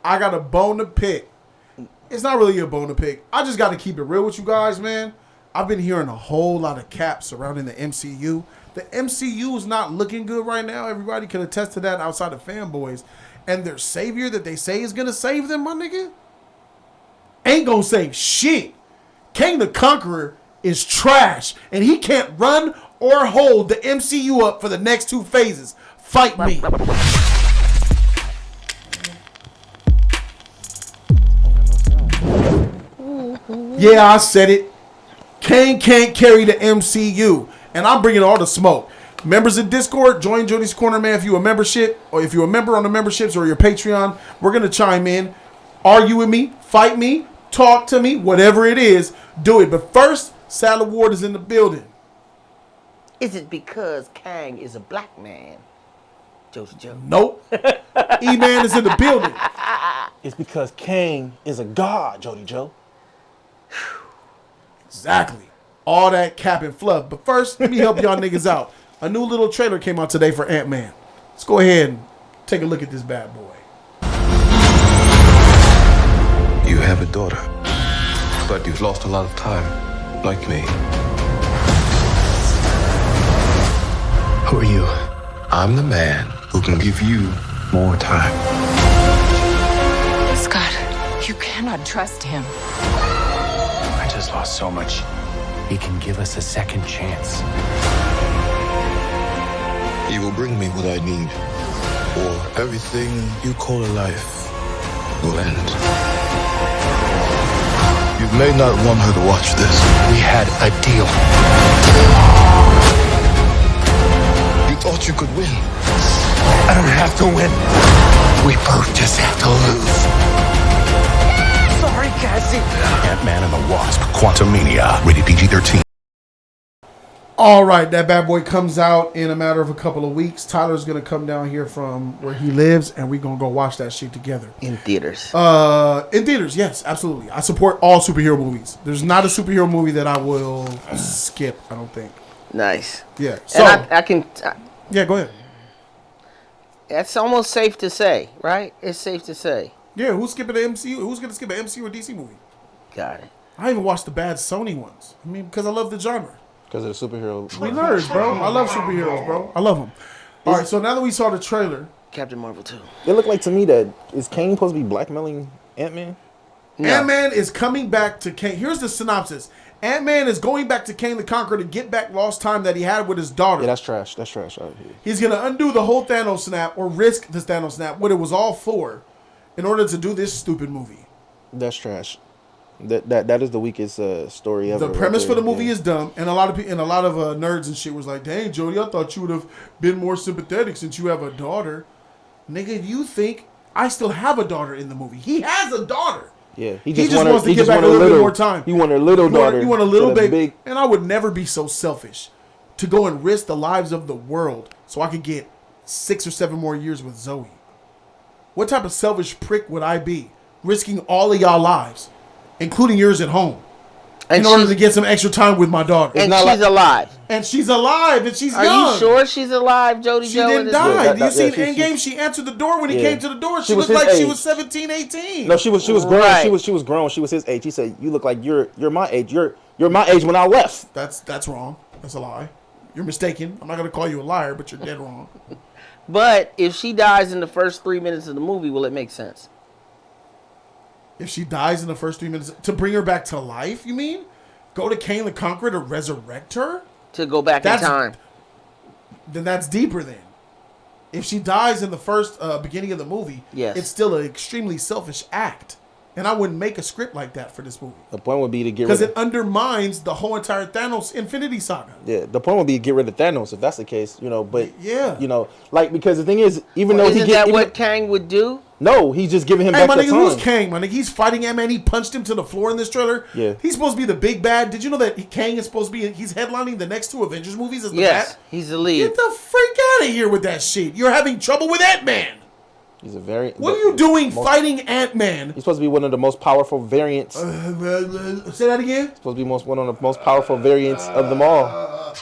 I got a bone to pick. It's not really a bone to pick. I just got to keep it real with you guys, man. I've been hearing a whole lot of cap surrounding the MCU. The MCU is not looking good right now. Everybody can attest to that outside of fanboys. And their savior that they say is going to save them, my nigga, ain't going to save shit. Kang the Conqueror is trash. And he can't run or hold the MCU up for the next 2 phases. Fight me. Yeah, I said it. Kang can't carry the MCU. And I'm bringing all the smoke. Members of Discord, join Jody's Corner, man. If you're a membership, or if you're a member on the memberships or your Patreon, we're going to chime in. Argue with me, fight me, talk to me, whatever it is, do it. But first, Sal Ward is in the building. Is it because Kang is a black man? Jody Joe. Nope. E-Man is in the building. It's because Kang is a god, Jody Joe. Exactly. All that cap and fluff. But first, let me help y'all niggas out. A new little trailer came out today for Ant-Man. Let's go ahead and take a look at this bad boy. You have a daughter, but you've lost a lot of time, like me. Who are you? I'm the man who can give you more time. Scott, you cannot trust him. I just lost so much. He can give us a second chance. He will bring me what I need, or everything you call a life will end. You may not want her to watch this. We had a deal. You thought you could win. I don't have to win. We both just have to lose. Sorry, Cassie. Ant-Man and the Wasp, Quantumania, rated PG-13. All right, that bad boy comes out in a matter of a couple of weeks. Tyler's going to come down here from where he lives, and we're going to go watch that shit together. In theaters. In theaters, yes, absolutely. I support all superhero movies. There's not a superhero movie that I will skip, I don't think. Nice. Yeah. So, And I can... yeah, go ahead. That's almost safe to say, right? It's safe to say. Yeah, who's skipping the MCU? Who's going to skip an MCU or DC movie? Got it. I even watched the bad Sony ones. I mean, because I love the genre. Because of the superhero. We nerds, bro. I love superheroes, bro. I love them. All right, so now that we saw the trailer. Captain Marvel 2. It looked like to me that is Kang supposed to be blackmailing Ant-Man? No. Ant-Man is coming back to Kang. Here's the synopsis. Ant-Man is going back to Kang the Conqueror to get back lost time that he had with his daughter. Yeah, that's trash. That's trash right here. He's going to undo the whole Thanos snap or risk the Thanos snap, what it was all for, in order to do this stupid movie. That's trash. That is the weakest story ever. The premise for the movie yeah. is dumb, and a lot of nerds and shit was like, "Dang, Jody, I thought you would have been more sympathetic since you have a daughter." Nigga, you think I still have a daughter in the movie? He has a daughter. Yeah, he just wants to get back a little bit more time. You want a little daughter. You want a little big. big. And I would never be so selfish to go and risk the lives of the world so I could get 6 or 7 more years with Zoe. What type of selfish prick would I be, risking all of y'all lives, including yours at home, in order to get some extra time with my daughter? And she's alive. And she's alive, and she's young. Are you sure she's alive, Jody She Joe? didn't die. Yeah, Do you see yeah, in Endgame? She answered the door when he Yeah. came to the door. She She was looked his like she age. was 17, 18. No, she was grown. Right. She was grown. She was his age. He said, "You look like you're my age. You're my age when I left." That's wrong. That's a lie. You're mistaken. I'm not gonna call you a liar, but you're dead wrong. But if she dies in the first 3 minutes of the movie, will it make sense? If she dies in the first 3 minutes, to bring her back to life, you mean? Go to Kang the Conqueror to resurrect her? To go back in time. Then that's deeper then. If she dies in the first beginning of the movie, yes, it's still an extremely selfish act. And I wouldn't make a script like that for this movie. The point would be to get rid because of... it undermines the whole entire Thanos Infinity Saga. Yeah, the point would be to get rid of Thanos if that's the case, but yeah, like because the thing is, even though isn't that what Kang would do? No, he's just giving him hey, back my the nigga, time. who's Kang? My nigga, he's fighting Ant-Man. He punched him to the floor in this trailer. Yeah, he's supposed to be the big bad. Did you know that Kang is supposed to be? He's headlining the next 2 Avengers movies as the yes, bat? He's the lead. Get the freak out of here with that shit. You're having trouble with Ant-Man. He's a variant. What are you doing fighting Ant-Man? He's supposed to be one of the most powerful variants. Say that again? He's supposed to be one of the most powerful variants of them all.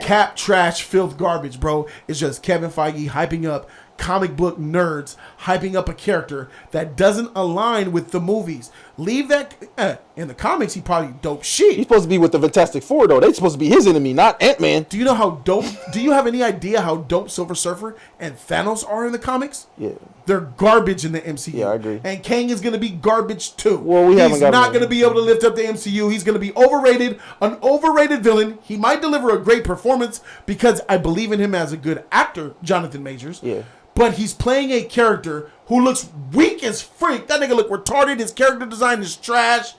Cap trash, filth, garbage, bro. It's just Kevin Feige hyping up comic book nerds hyping up a character that doesn't align with the movies. Leave that in the comics. He probably dope shit. He's supposed to be with the Fantastic Four though. They supposed to be his enemy, not Ant-Man. Do you know how dope? Do you have any idea how dope Silver Surfer and Thanos are in the comics? Yeah. They're garbage in the MCU. Yeah, I agree. And Kang is going to be garbage too. Well, He's not going to be able to lift up the MCU. He's going to be overrated, an overrated villain. He might deliver a great performance because I believe in him as a good actor, Jonathan Majors. Yeah. But he's playing a character who looks weak as freak. That nigga look retarded. His character design is trash.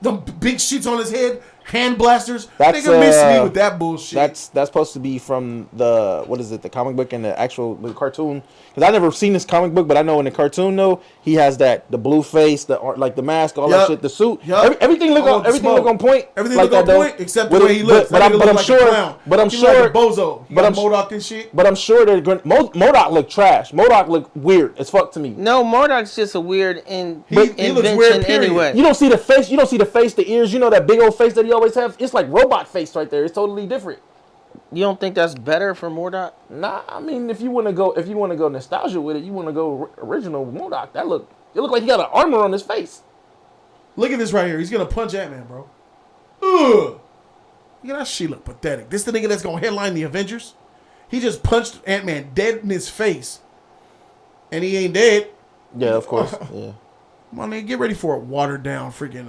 The big sheets on his head, hand blasters. Nigga miss me with that bullshit. That's supposed to be from the the comic book and the cartoon. Because I never seen this comic book, but I know in the cartoon though the blue face, the mask, all that shit, the suit. Yep. Everything look on point. Everything like look on point except the way he looks. But I'm sure. But I'm sure. Like a bozo. He got MODOK and shit. But I'm sure they're going. MODOK look trash. MODOK look weird as fuck to me. No, MODOK's just a weird invention looks weird, anyway. You don't see the face. You don't see the face, the ears. You know that big old face that he always have. It's like robot face right there. It's totally different. You don't think that's better for MODOK? Nah, I mean, if you want to go nostalgia with it, you want to go original MODOK. It look like he got an armor on his face. Look at this right here. He's gonna punch Ant-Man, bro. Ugh. Yeah, that shit look pathetic. This the nigga that's gonna headline the Avengers. He just punched Ant-Man dead in his face, and he ain't dead. Yeah, of course. Yeah. Come on, nigga, get ready for a watered down freaking.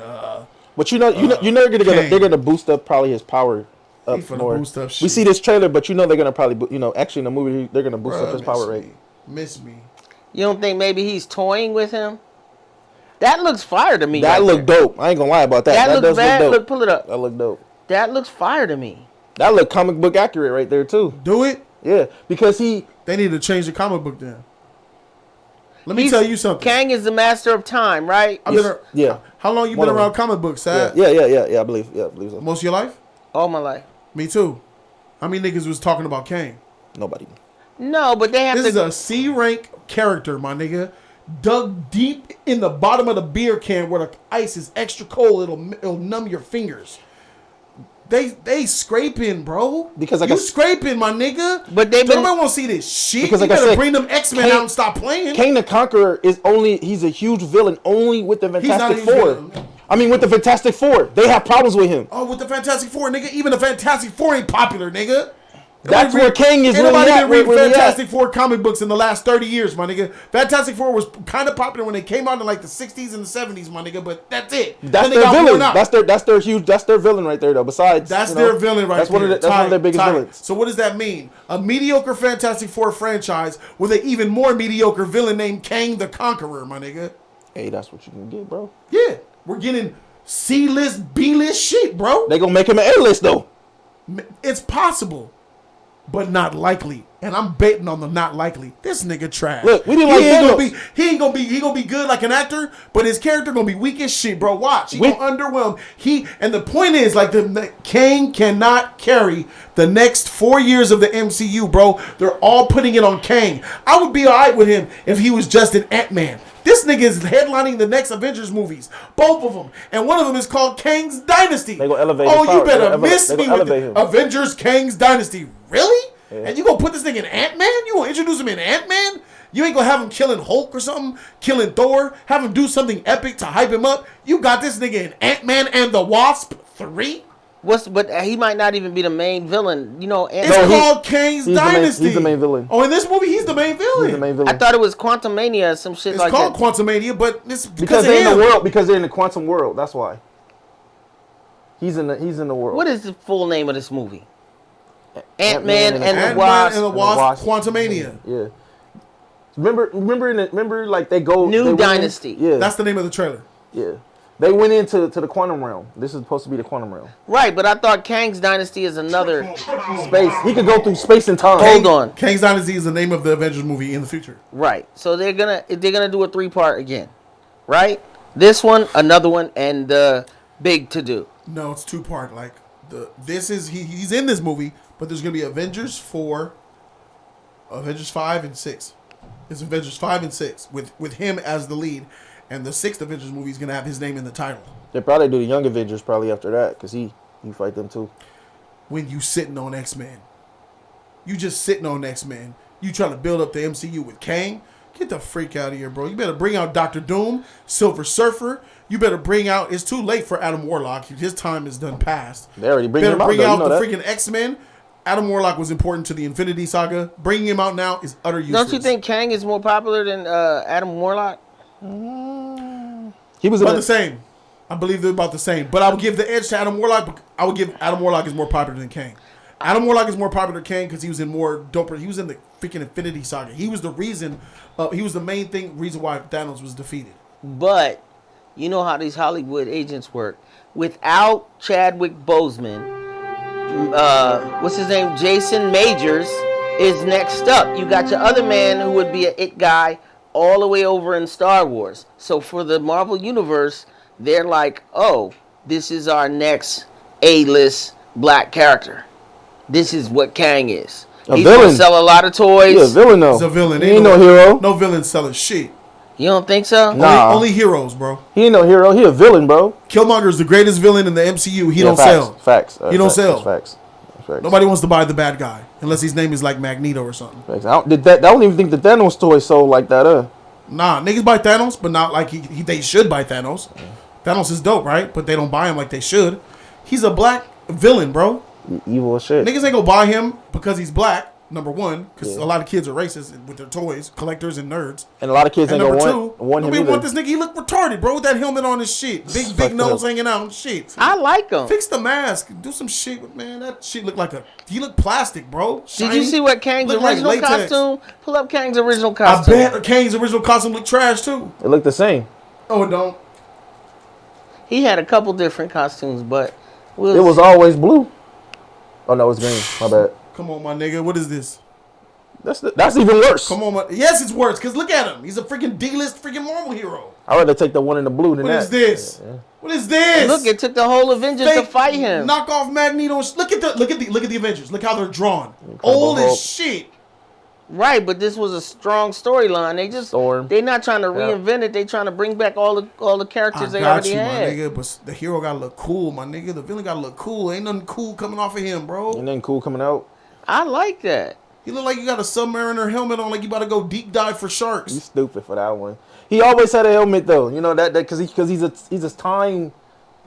But they're gonna boost up probably his power. Up more. Boost up shit. We see this trailer, but they're gonna probably, actually in the movie they're gonna boost up his power rate. Miss me. You don't think maybe he's toying with him? That looks fire to me. That look dope. I ain't gonna lie about that. That looks bad. Look, pull it up. That look dope. That looks fire to me. That look comic book accurate right there too. Do it? Yeah, because they need to change the comic book then. Let me tell you something. Kang is the master of time, right? Yeah. How long you been around comic books, Sad? Yeah. I believe so. Most of your life? All my life. Me too. How many niggas was talking about Kang? Nobody. No, but they have This is a C-rank character, my nigga. Dug deep in the bottom of the beer can where the ice is extra cold. It'll numb your fingers. They scraping, bro. Because like you scraping, my nigga. But nobody want to see this shit. Because you like I better said, bring them X-Men out and stop playing. Kang the Conqueror he's a huge villain only with the Fantastic Four. I mean, with the Fantastic Four, they have problems with him. Oh, with the Fantastic Four, nigga. Even the Fantastic Four ain't popular, nigga. That's where Kang is really at. Nobody been read Fantastic at. Four comic books in the last 30 years, my nigga. Fantastic Four was kind of popular when they came out in like the 60s and the 70s, my nigga. But that's it. That's their villain. That's their villain right there, though. Besides, that's their villain right there. That's one of their biggest villains. So what does that mean? A mediocre Fantastic Four franchise with an even more mediocre villain named Kang the Conqueror, my nigga. Hey, that's what you can get, bro. Yeah, we're getting C-list, B-list shit, bro. They gonna make him an A-list though. It's possible, but not likely. And I'm betting on the not likely. This nigga trash. Look, we didn't like Thanos. He ain't gonna be good like an actor, but his character gonna be weak as shit, bro. Watch, he gonna underwhelm. And the point is, like, the Kang cannot carry the next 4 years of the MCU, bro. They're all putting it on Kang. I would be alright with him if he was just an Ant-Man. This nigga is headlining the next Avengers movies. Both of them. And one of them is called Kang's Dynasty. They gonna elevate Oh, his power. you better miss me with him. Avengers Kang's Dynasty. Really? Yeah. And you gonna put this nigga in Ant-Man? You gonna introduce him in Ant-Man? You ain't gonna have him killing Hulk or something? Killing Thor? Have him do something epic to hype him up? You got this nigga in Ant-Man and the Wasp 3? But he might not even be the main villain. You know, It's called Kang's Dynasty. He's the main villain. Oh, in this movie, he's the main villain. He's the main villain. I thought it was Quantumania or some shit like that. It's called Quantumania, but it's because they're in the world. Because they're in the quantum world. That's why. He's in the world. What is the full name of this movie? Ant-Man and the Wasp. Quantumania. Yeah. Remember, like they go New Dynasty. Yeah. That's the name of the trailer. Yeah. They went into the quantum realm. This is supposed to be the quantum realm. Right, but I thought Kang's Dynasty is another space. He could go through space and time. Hold on. Kang's Dynasty is the name of the Avengers movie in the future. Right. So they're gonna do a 3-part again. Right? This one, another one, and the big to do. No, it's 2-part. Like he's in this movie, but there's gonna be Avengers 4, Avengers 5 and 6. It's Avengers 5 and 6 with him as the lead. And the 6th Avengers movie is going to have his name in the title. They probably do the Young Avengers probably after that because he fight them too. When you sitting on X-Men. You just sitting on X-Men. You trying to build up the MCU with Kang? Get the freak out of here, bro. You better bring out Doctor Doom, Silver Surfer. You better bring out. It's too late for Adam Warlock. His time is done past. They already bring better him out. Bring Though, out you know the that. freaking X-Men. Adam Warlock was important to the Infinity Saga. Bringing him out now is utter useless. Don't you think Kang is more popular than Adam Warlock? He was about the same? I believe they're about the same. But I would give the edge to Adam Warlock. But I would give Adam Warlock is more popular than Kang. Adam Warlock is more popular than Kang because he was in more doper. He was in the freaking Infinity Saga. He was the reason. He was the main reason why Thanos was defeated. But you know how these Hollywood agents work. Without Chadwick Boseman, what's his name? Jason Majors is next up. You got your other man who would be an it guy all the way over in Star Wars. So for the Marvel Universe, they're like, oh, this is our next A-list black character. This is what Kang is. He's going to sell a lot of toys. He's a villain, though. He's a villain. He ain't no hero. No villain selling shit. You don't think so? Nah. Only heroes, bro. He ain't no hero. He a villain, bro. Killmonger is the greatest villain in the MCU. He don't sell. Facts. He don't sell. Facts. Nobody wants to buy the bad guy unless his name is like Magneto or something. Facts. I don't even think the Thanos toy sold like that. Nah, niggas buy Thanos, but not like they should buy Thanos. Thanos is dope, right? But they don't buy him like they should. He's a black villain, bro. Evil as shit. Niggas ain't gonna buy him because he's black. Number one, because a lot of kids are racist with their toys, collectors and nerds. And a lot of kids ain't gonna want him nobody either. want this nigga. He look retarded, bro, with that helmet on his shit. Big nose hanging out and shit. I like him. Fix the mask. Do some shit with, man. That shit look like he look plastic, bro. Did you see what Kang's Look like original latex. costume? Pull up Kang's original I costume. bet Kang's original costume look trash too. It looked the same. Oh, it don't. He had a couple different costumes, but It was always blue. Oh no, it's green. My bad. Come on, my nigga. What is this? That's even worse. Come on, yes, it's worse. Cause look at him. He's a freaking D-list freaking Marvel hero. I'd rather take the one in the blue than What that. is this? Yeah. What is this? Look, it took the whole Avengers to fight him. Knock off Magneto. Look at the Avengers. Look how they're drawn. Old as shit. Right, but this was a strong storyline. They're not trying to reinvent it. They trying to bring back all the characters they already had. My nigga, but the hero gotta look cool, my nigga. The villain gotta look cool. Ain't nothing cool coming off of him, bro. Ain't nothing cool coming out. I like that. You look like you got a submariner helmet on, like you about to go deep dive for sharks. You stupid for that one. He always had a helmet though. You know that because he's a time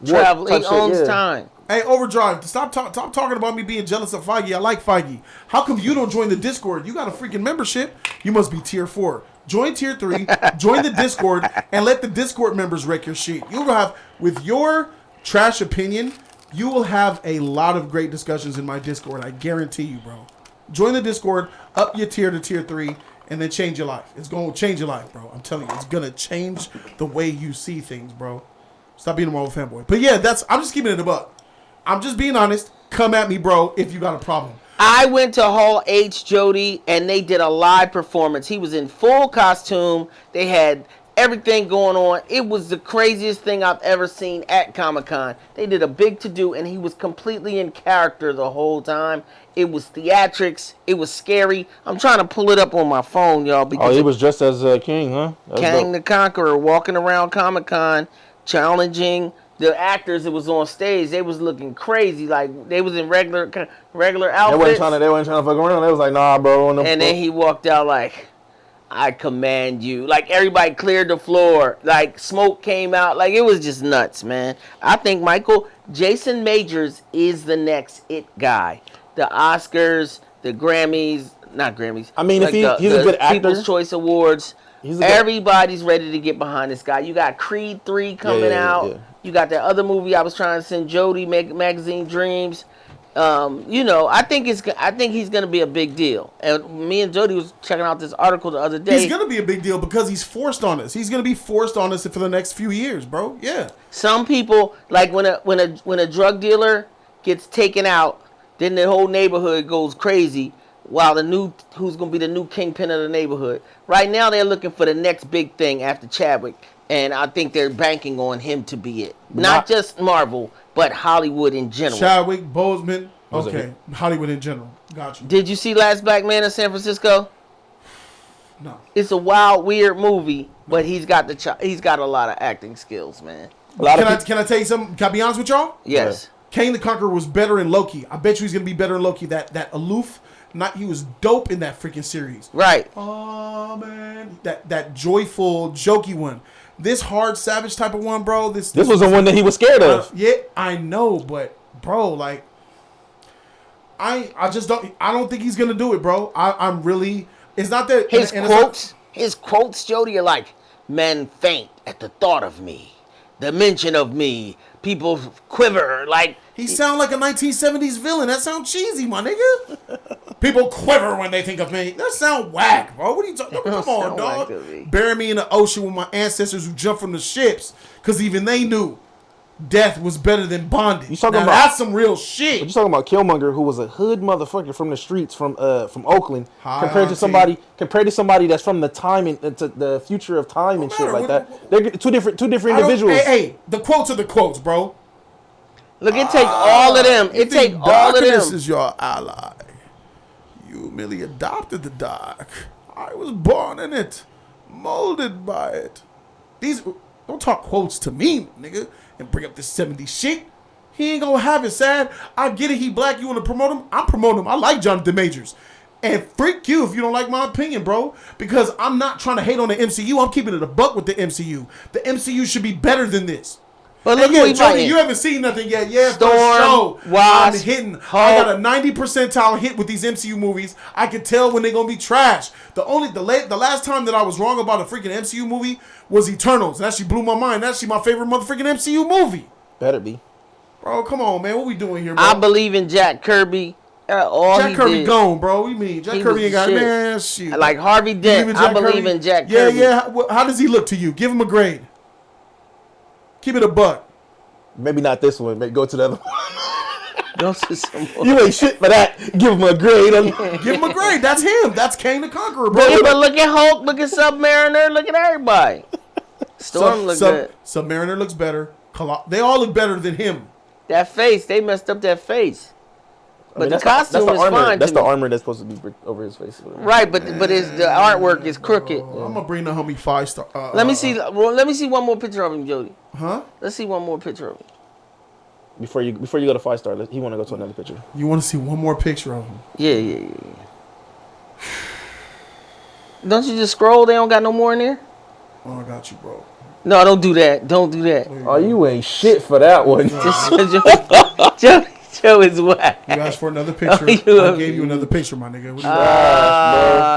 travel. He owns shit, time. Hey, Overdrive, stop talking about me being jealous of Feige. I like Feige. How come you don't join the Discord? You got a freaking membership. You must be tier 4. Join tier 3, join the Discord, and let the Discord members wreck your shit. You will have, with your trash opinion, you will have a lot of great discussions in my Discord. I guarantee you, bro. Join the Discord, up your tier to tier 3, and then change your life. It's going to change your life, bro. I'm telling you, it's going to change the way you see things, bro. Stop being a Marvel fanboy. But yeah, I'm just keeping it a buck. I'm just being honest. Come at me, bro, if you got a problem. I went to Hall H, Jody, and they did a live performance. He was in full costume. They had everything going on. It was the craziest thing I've ever seen at Comic-Con. They did a big to-do, and he was completely in character the whole time. It was theatrics. It was scary. I'm trying to pull it up on my phone, y'all. Oh, he was dressed as King, huh? Kang the Conqueror walking around Comic-Con, challenging the actors that was on stage. They was looking crazy, like they was in regular outfits. They wasn't trying to fuck around. They was like, nah, bro. And then he walked out like, I command you. Like everybody cleared the floor. Like smoke came out. Like it was just nuts, man. I think Jason Majors is the next it guy. The Oscars, the Grammys, not Grammys. I mean, like if he's a good actor. People's Choice Awards. Everybody's ready to get behind this guy. You got Creed 3 coming out. Yeah. You got that other movie I was trying to send Jody, Magazine Dreams. I think he's gonna be a big deal. And me and Jody was checking out this article the other day. He's gonna be a big deal because he's forced on us. He's gonna be forced on us for the next few years, bro. Yeah. Some people like when a drug dealer gets taken out, then the whole neighborhood goes crazy. While who's gonna be the new kingpin of the neighborhood? Right now they're looking for the next big thing after Chadwick, and I think they're banking on him to be it. Not just Marvel, but Hollywood in general. Chadwick, Boseman, okay, Hollywood in general. Got you. Did you see Last Black Man in San Francisco? No. It's a wild, weird movie, but he's got a lot of acting skills, man. Can I tell you something? Can I be honest with y'all? Yes. Kang the Conqueror was better in Loki. I bet you he's gonna be better in Loki. That aloof, He was dope in that freaking series. Right. Oh man, that joyful, jokey one. This hard, savage type of one, bro. This was the one that he was scared of. Yeah, I know, but bro, like, I don't think he's gonna do it, bro. I'm really. It's not that His quotes, Jody, are like, "Men faint at the thought of me, the mention of me. People quiver." Like he sound like a 1970s villain. That sound cheesy, my nigga. People quiver when they think of me. That sound whack, bro. What are you talking? Come on, dog. Bury me in the ocean with my ancestors who jumped from the ships, because even they knew death was better than bondage. You talking about that's some real shit. But you talking about Killmonger, who was a hood motherfucker from the streets from Oakland, compared to somebody that's from the time and the future of time and shit like that. They're two different individuals. Hey, the quotes are the quotes, bro. Look, it take all of them. It take all of them. Darkness is your ally. You merely adopted the dark. I was born in it, molded by it. These don't talk quotes to me, nigga, and bring up this 70s shit. He ain't gonna have it, sad. I get it. He black. You want to promote him? I'm promoting him. I like Jonathan Majors. And freak you if you don't like my opinion, bro. Because I'm not trying to hate on the MCU. I'm keeping it a buck with the MCU. The MCU should be better than this. But look, Jody, you haven't seen nothing yet. Yeah, Storm, for sure. Wasp, I'm hitting. Hulk. I got a 90 percentile hit with these MCU movies. I can tell when they're gonna be trash. The last time that I was wrong about a freaking MCU movie was Eternals. That actually blew my mind. That's actually my favorite motherfucking MCU movie. Better be. Bro, come on, man. What we doing here, bro? I believe in Jack Kirby. Jack Kirby gone, bro. What you mean? Jack Kirby ain't got man shit. Like Harvey Dent. I believe in Jack Kirby. Yeah. How does he look to you? Give him a grade. Keep it a buck. Maybe not this one. Maybe go to the other one. Go to some more. You ain't shit for that. Give him a grade. Give him a grade. That's him. That's Kang the Conqueror, bro. But look at Hulk. Look at Submariner. Look at everybody. Storm looks good. Submariner looks better. They all look better than him. That face. They messed up that face. But the costume is armor. fine. That's the armor that's supposed to be over his face. Right, but the artwork is crooked. I'm gonna bring the homie 5-star. Let me see. Let me see one more picture of him, Jody. Huh? Let's see one more picture of him. Before you go to 5-star, he want to go to another picture. You want to see one more picture of him? Yeah. Don't you just scroll? They don't got no more in there. Oh, I got you, bro. No, don't do that. Don't do that. Oh, you ain't shit for that one. Joe is whack. You asked for another picture. I gave you another picture, my nigga.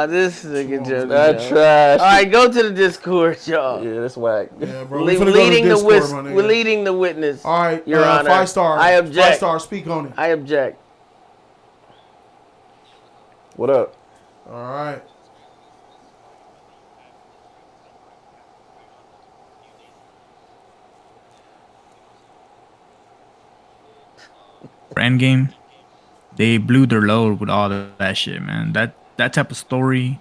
This is a good joke. That's trash. All right, go to the Discord, y'all. Yeah, that's whack. Yeah, bro. We're leading the witness. All right, Your Honor. 5-star. I object. 5-star. Speak on it. I object. What up? All right. Endgame, they blew their load with all of that shit, man. That type of story,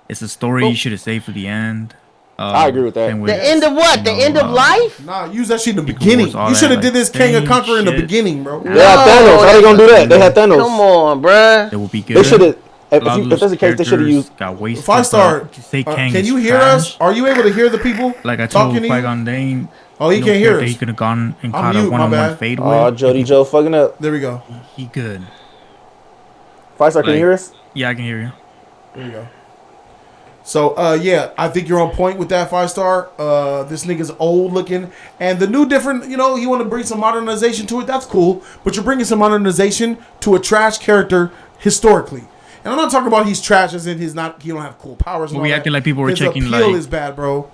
it's a story you should have saved for the end. I agree with that. The end of what? The end of life? Nah, use that shit in the beginning. You should have did this King of Conqueror in the beginning, bro. They had Thanos. How they gonna do that? They had Thanos. Come on, bruh. It would be good. They should have. If that's the case, they should have used. 5-star. Can you hear us? Are you able to hear the people? Like I told Qui-Gon Dane. Oh, he can't hear us. He could have gone and caught a one-on-one fade with. Oh, Jody Joe fucking up. There we go. He could. 5-star, can you hear us? Yeah, I can hear you. There you go. So, yeah, I think you're on point with that 5-star. This nigga's old looking. And the new different, you want to bring some modernization to it. That's cool. But you're bringing some modernization to a trash character historically. And I'm not talking about he's trash as in he don't have cool powers. Well, we acting like people were checking his appeal is bad, bro.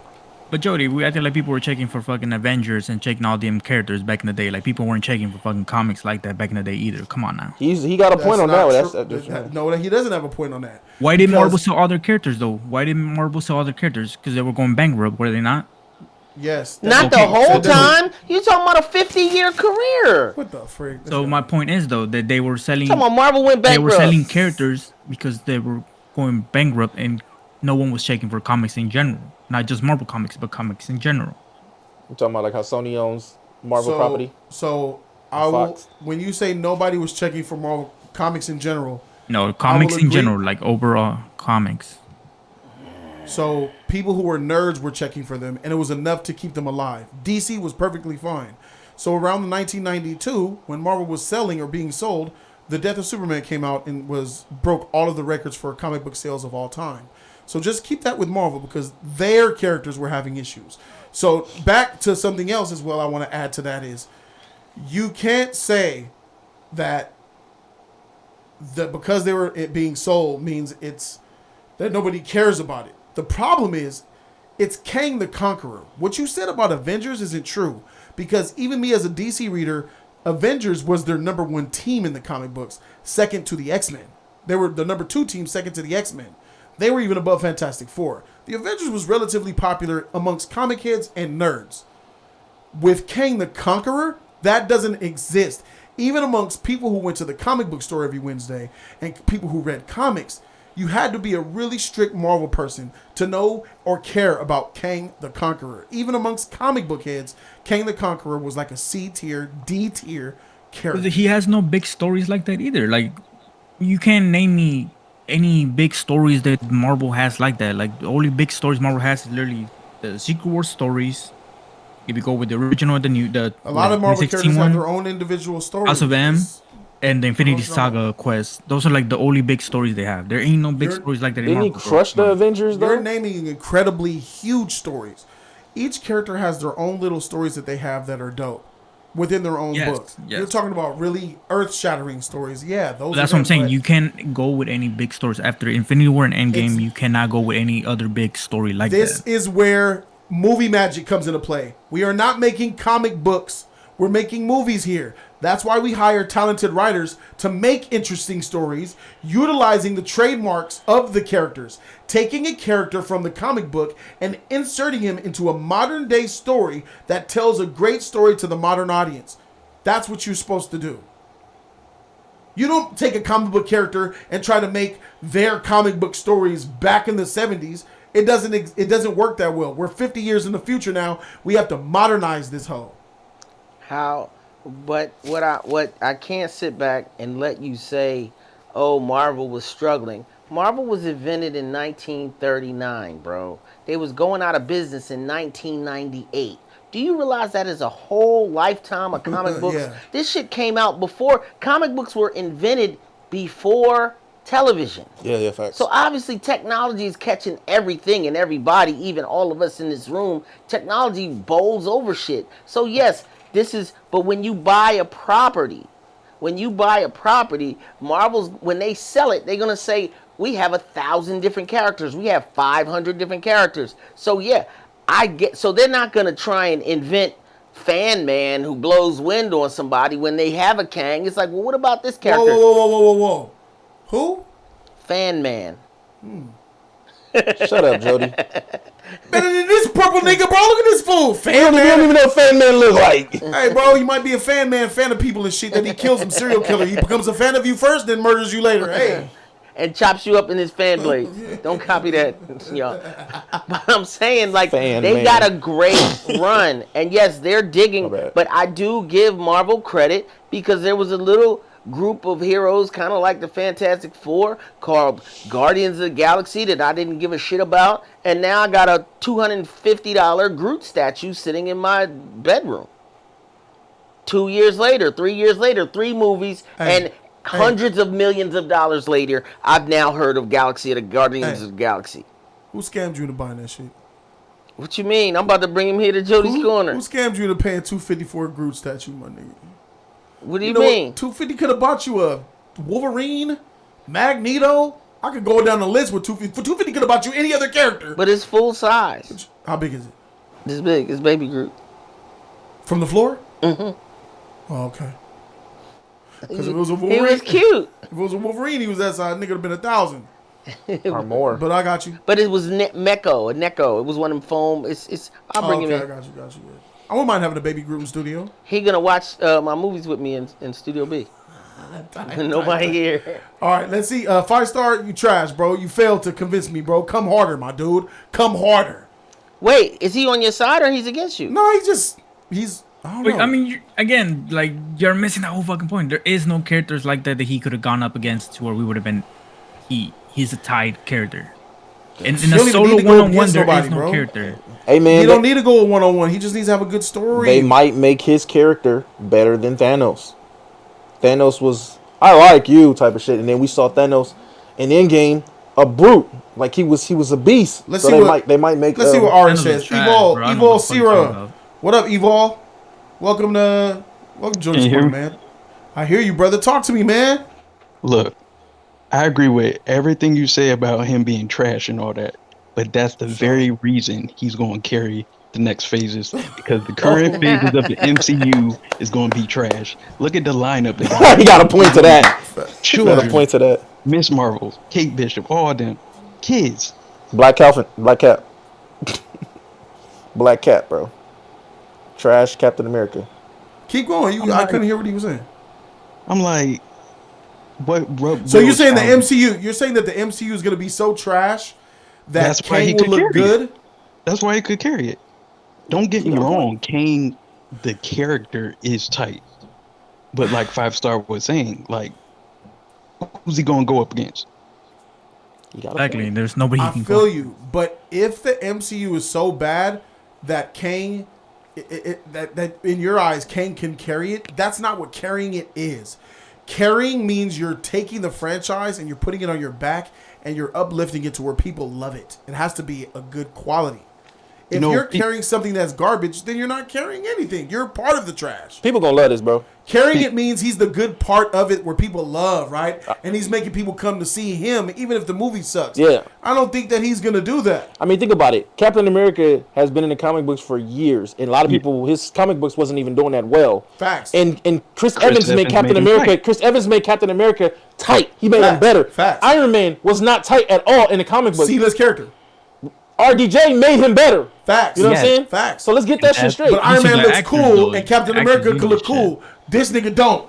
But Jody, we acted like people were checking for fucking Avengers and checking all them characters back in the day. Like people weren't checking for fucking comics like that back in the day either. Come on now. He got a point on that. No, he doesn't have a point on that. Why did Marvel sell other characters though? Why didn't Marvel sell other characters? Because they were going bankrupt, were they not? Yes. Not the whole time. You talking about a 50-year career? What the frick? So my point is though that they were selling. Talking about Marvel went bankrupt. They were selling characters because they were going bankrupt and no one was checking for comics in general. Not just Marvel comics, but comics in general. You're talking about like how Sony owns Marvel property? So when you say nobody was checking for Marvel comics in general. No, comics in general, like overall comics. So people who were nerds were checking for them, and it was enough to keep them alive. DC was perfectly fine. So around 1992, when Marvel was selling or being sold, The Death of Superman came out and broke all of the records for comic book sales of all time. So just keep that with Marvel because their characters were having issues. So back to something else as well I want to add to that is you can't say that because they were being sold means it's that nobody cares about it. The problem is it's Kang the Conqueror. What you said about Avengers isn't true because even me as a DC reader, Avengers was their number one team in the comic books, second to the X-Men. They were the number 2 team, second to the X-Men. They were even above Fantastic Four. The Avengers was relatively popular amongst comic heads and nerds. With Kang the Conqueror, that doesn't exist. Even amongst people who went to the comic book store every Wednesday and people who read comics, you had to be a really strict Marvel person to know or care about Kang the Conqueror. Even amongst comic book heads, Kang the Conqueror was like a C tier, D tier character. He has no big stories like that either. Like, you can't name me any big stories that Marvel has like that. Like, the only big stories Marvel has is literally the Secret Wars stories. If you go with the original, a lot of Marvel characters have their own individual stories. House of M and the Infinity Saga quest. Those are like the only big stories they have. There ain't no big stories like that in Marvel. Didn't he crush the Avengers though? You're naming incredibly huge stories. Each character has their own little stories that they have that are dope within their own book. Yes. You're talking about really earth-shattering stories. Yeah, those. That's what I'm saying. You can't go with any big stories after Infinity War and Endgame. You cannot go with any other big story like that. This is where movie magic comes into play. We are not making comic books. We're making movies here. That's why we hire talented writers to make interesting stories, utilizing the trademarks of the characters, taking a character from the comic book and inserting him into a modern day story that tells a great story to the modern audience. That's what you're supposed to do. You don't take a comic book character and try to make their comic book stories back in the 70s. It doesn't work that well. We're 50 years in the future now. We have to modernize this hoe. But what I can't sit back and let you say, oh, Marvel was struggling. Marvel was invented in 1939, bro. They was going out of business in 1998. Do you realize that is a whole lifetime of comic books? Yeah. This shit came out before. Comic books were invented before television. Yeah, facts. So obviously technology is catching everything and everybody, even all of us in this room. Technology bowls over shit. So yes, but when you buy a property, Marvel's, when they sell it, they're going to say, we have 1,000 different characters. We have 500 different characters. So yeah, so they're not going to try and invent Fan Man who blows wind on somebody when they have a Kang. It's like, well, what about this character? Whoa. Who? Fan Man. Shut up, Jody. Better than this purple nigga, bro. Look at this fool. Fan Man. You don't even know what Fan Man look like. Hey, bro, you might be a fan of people and shit. That he kills them, serial killer. He becomes a fan of you first, then murders you later. Hey. And chops you up in his fan blades. Don't copy that, y'all. But I'm saying, like, they got a great run. And yes, they're digging. But I do give Marvel credit because there was a little group of heroes, kind of like the Fantastic Four, called Guardians of the Galaxy that I didn't give a shit about. And now I got a $250 Groot statue sitting in my bedroom. 2 years later, 3 years later, 3 movies, and hundreds of millions of dollars later, I've now heard of Guardians of the Galaxy. Who scammed you into buying that shit? What you mean? I'm about to bring him here to Jody's Corner. Who scammed you into paying $250 for a Groot statue, my nigga? What do you mean? $250 could have bought you a Wolverine, Magneto. I could go down the list with $250. For $250 could have bought you any other character. But it's full size. How big is it? This big. It's baby Groot. From the floor? Mm-hmm. Oh, okay. Because if it was a Wolverine, he was cute. If it was a Wolverine, he was that size. Nigga would have been 1,000 or more. But I got you. But it was Neko. It was one of them foam. I'll bring him in. I got you. Yeah. I wouldn't mind having a baby Groot in studio. He gonna watch my movies with me in Studio B. Nobody here. All right, let's see. 5-star, you trash, bro. You failed to convince me, bro. Come harder, my dude. Come harder. Wait, is he on your side or he's against you? No, he's. I don't know. I mean, again, like, you're missing that whole fucking point. There is no characters like that he could have gone up against to where we would have been. He's a tied character. In a solo one-on-one, there is no character. Hey man, he don't need to go with one-on-one. He just needs to have a good story. They might make his character better than Thanos. Thanos was I like you type of shit. And then we saw Thanos in Endgame, a brute, like he was a beast. Let's so see they might make. Let's see what Ari Thanos says. is trash, bro. I don't know Evil what the fuck you're talking Sierra. about. What up, Evil? Welcome to Join the Squad, man. I hear you, brother. Talk to me, man. Look, I agree with everything you say about him being trash and all that, but that's the very reason he's going to carry the next phases, because the current phases of the MCU is going to be trash. Look at the lineup. He got a point to that. Children, Got a point to that. Miss Marvel, Kate Bishop, all them kids. Black Cat, Black Cat, bro. Trash Captain America. Keep going. I couldn't hear what he was saying. I'm like, what so you're saying the MCU? You're saying that the MCU is going to be so trash that Kang will look good? That's why he could carry it. Don't get me wrong, Kang, the character is tight, but like 5-Star was saying, like, who's he gonna go up against? Exactly. There's nobody. I feel you, but if the MCU is so bad that Kang, that in your eyes Kang can carry it, that's not what carrying it is. Carrying means you're taking the franchise and you're putting it on your back and you're uplifting it to where people love it. It has to be a good quality. If you're carrying something that's garbage, then you're not carrying anything. You're part of the trash. People gonna love this, bro. Carrying it means he's the good part of it where people love, right? And he's making people come to see him, even if the movie sucks. Yeah. I don't think that he's going to do that. I mean, think about it. Captain America has been in the comic books for years, and a lot of people, his comic books wasn't even doing that well. Facts. And Chris Evans made Captain America. Chris Evans made Captain America tight. He made him better. Facts. Iron Man was not tight at all in the comic book. C-list character. RDJ made him better. Facts. You know what I'm saying? Facts. So let's get that shit straight. But Iron Man looks cool, though. and Captain America could look cool. This nigga don't.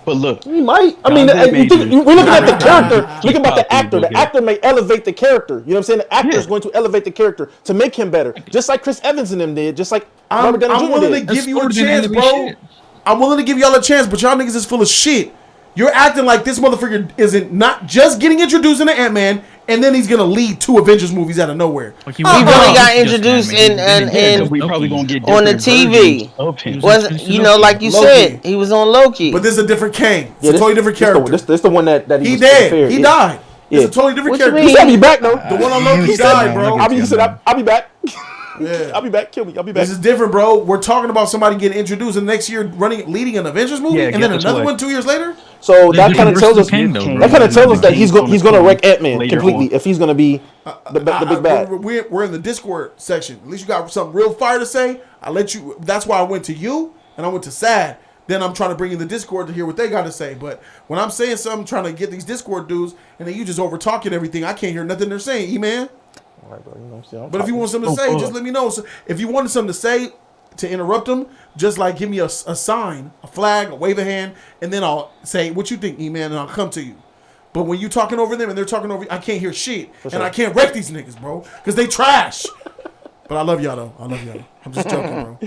But look, He might. I mean, we're looking at the character. Look about the actor. The actor may elevate the character. You know what I'm saying? The actor is going to elevate the character to make him better, just like Chris Evans and them did, just like I'm Robert Downey Jr. willing to did. give you a chance, bro. I'm willing to give y'all a chance, but y'all niggas is full of shit. You're acting like this motherfucker isn't not just getting introduced into Ant-Man, and then he's gonna lead 2 Avengers movies out of nowhere. He really got introduced in we probably gonna get on the TV. Of him. Wasn't like you Loki. said, he was on Loki. But this is a different Kang. It's a totally different character. This the one that he was dead. fair. He died. It's a totally different What you character. mean? He said I'll be back though. The one on Loki died, bro. I'll be back. Yeah. I'll be back. Kill me. I'll be back. This is different, bro. We're talking about somebody getting introduced, and next year leading an Avengers movie, and then another one 2 years later. So that kind of tells us that he's gonna wreck Ant-Man Later completely on. if he's gonna be the big bad. We're in the Discord section. At least you got something real fire to say. I let you. That's why I went to you and I went to Sad. Then I'm trying to bring in the Discord to hear what they got to say. But when I'm saying something, trying to get these Discord dudes, and then you just over talking everything, I can't hear nothing they're saying. E-man. All right, bro, you know what I'm saying? But if you want something to say, just let me know. So if you wanted something to say to interrupt them, just like give me a sign, a flag, a wave a hand, and then I'll say what you think, E-man, and I'll come to you. But when you talking over them and they're talking over you, I can't hear shit. And I can't wreck these niggas, bro, because they trash. But I love y'all, though. I love y'all. I'm just joking, bro.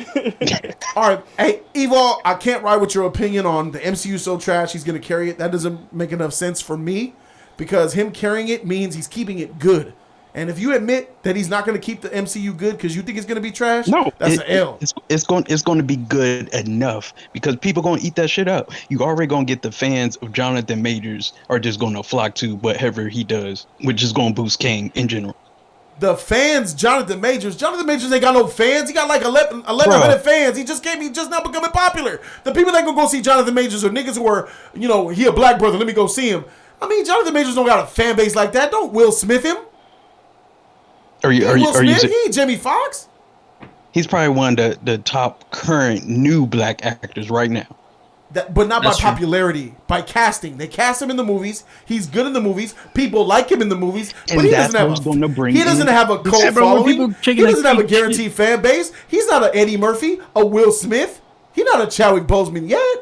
All right. Hey, Evo, I can't ride with your opinion on the MCU so trash he's going to carry it. That doesn't make enough sense for me because him carrying it means he's keeping it good. And if you admit that he's not going to keep the MCU good because you think it's going to be trash, that's an L. It's going to be good enough because people going to eat that shit up. You already going to get the fans of Jonathan Majors are just going to flock to whatever he does, which is going to boost Kang in general. The fans, Jonathan Majors ain't got no fans. He got like 1,100 fans. He just now becoming popular. The people that go see Jonathan Majors are niggas who are, he a black brother. Let me go see him. I mean, Jonathan Majors don't got a fan base like that. Don't Will Smith him. Are you he ain't Jamie Foxx. He's probably one of the top current new black actors right now. But not by popularity, by casting. They cast him in the movies. He's good in the movies. People like him in the movies. But he doesn't have a cult following. He doesn't have a guaranteed fan base. He's not an Eddie Murphy, a Will Smith. He's not a Chadwick Boseman yet.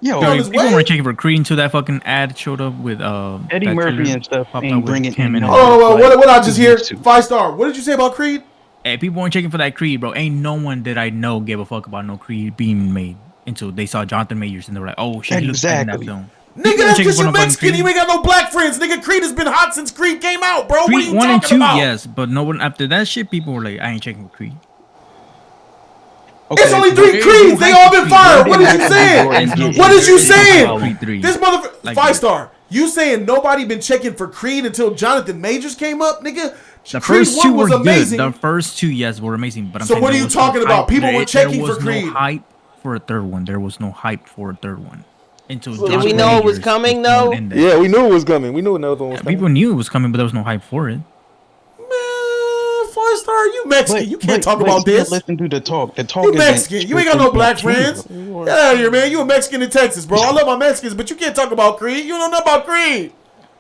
People were checking for Creed until that fucking ad showed up with Eddie Murphy and stuff. And bringing him in. What I just hear? 5-star. What did you say about Creed? Hey, people weren't checking for that Creed, bro. Ain't no one that I know gave a fuck about no Creed being made until they saw Jonathan Majors and they were like, "Oh shit, he looks like in that film." Nigga, that's because you're Mexican. You ain't got no black friends. Nigga, Creed has been hot since Creed came out, bro. Creed what are you 1 and 2, about? yes, but no one after that shit. People were like, "I ain't checking for Creed." It's only 3 Creeds. They all been fired. What is you saying? What is you saying? This motherfucker 5-star. You saying nobody been checking for Creed until Jonathan Majors came up, nigga? The Creed first two 1 was were amazing. good. The first two, yes, were amazing. But I'm So saying what are you talking about? People were checking for Creed. There was no hype for a third one. There was no hype for a third one. Until Did we know it was coming though? Yeah, we knew it was coming. We knew another one was coming. People knew it was coming, but there was no hype for it. Man, 5-star, you Mexican. You can't talk about this. Listen to the talk. The talk You is Mexican. You ain't got no black friends. Get out of here, man. You a Mexican in Texas, bro. I love my Mexicans, but you can't talk about Creed. You don't know about Creed.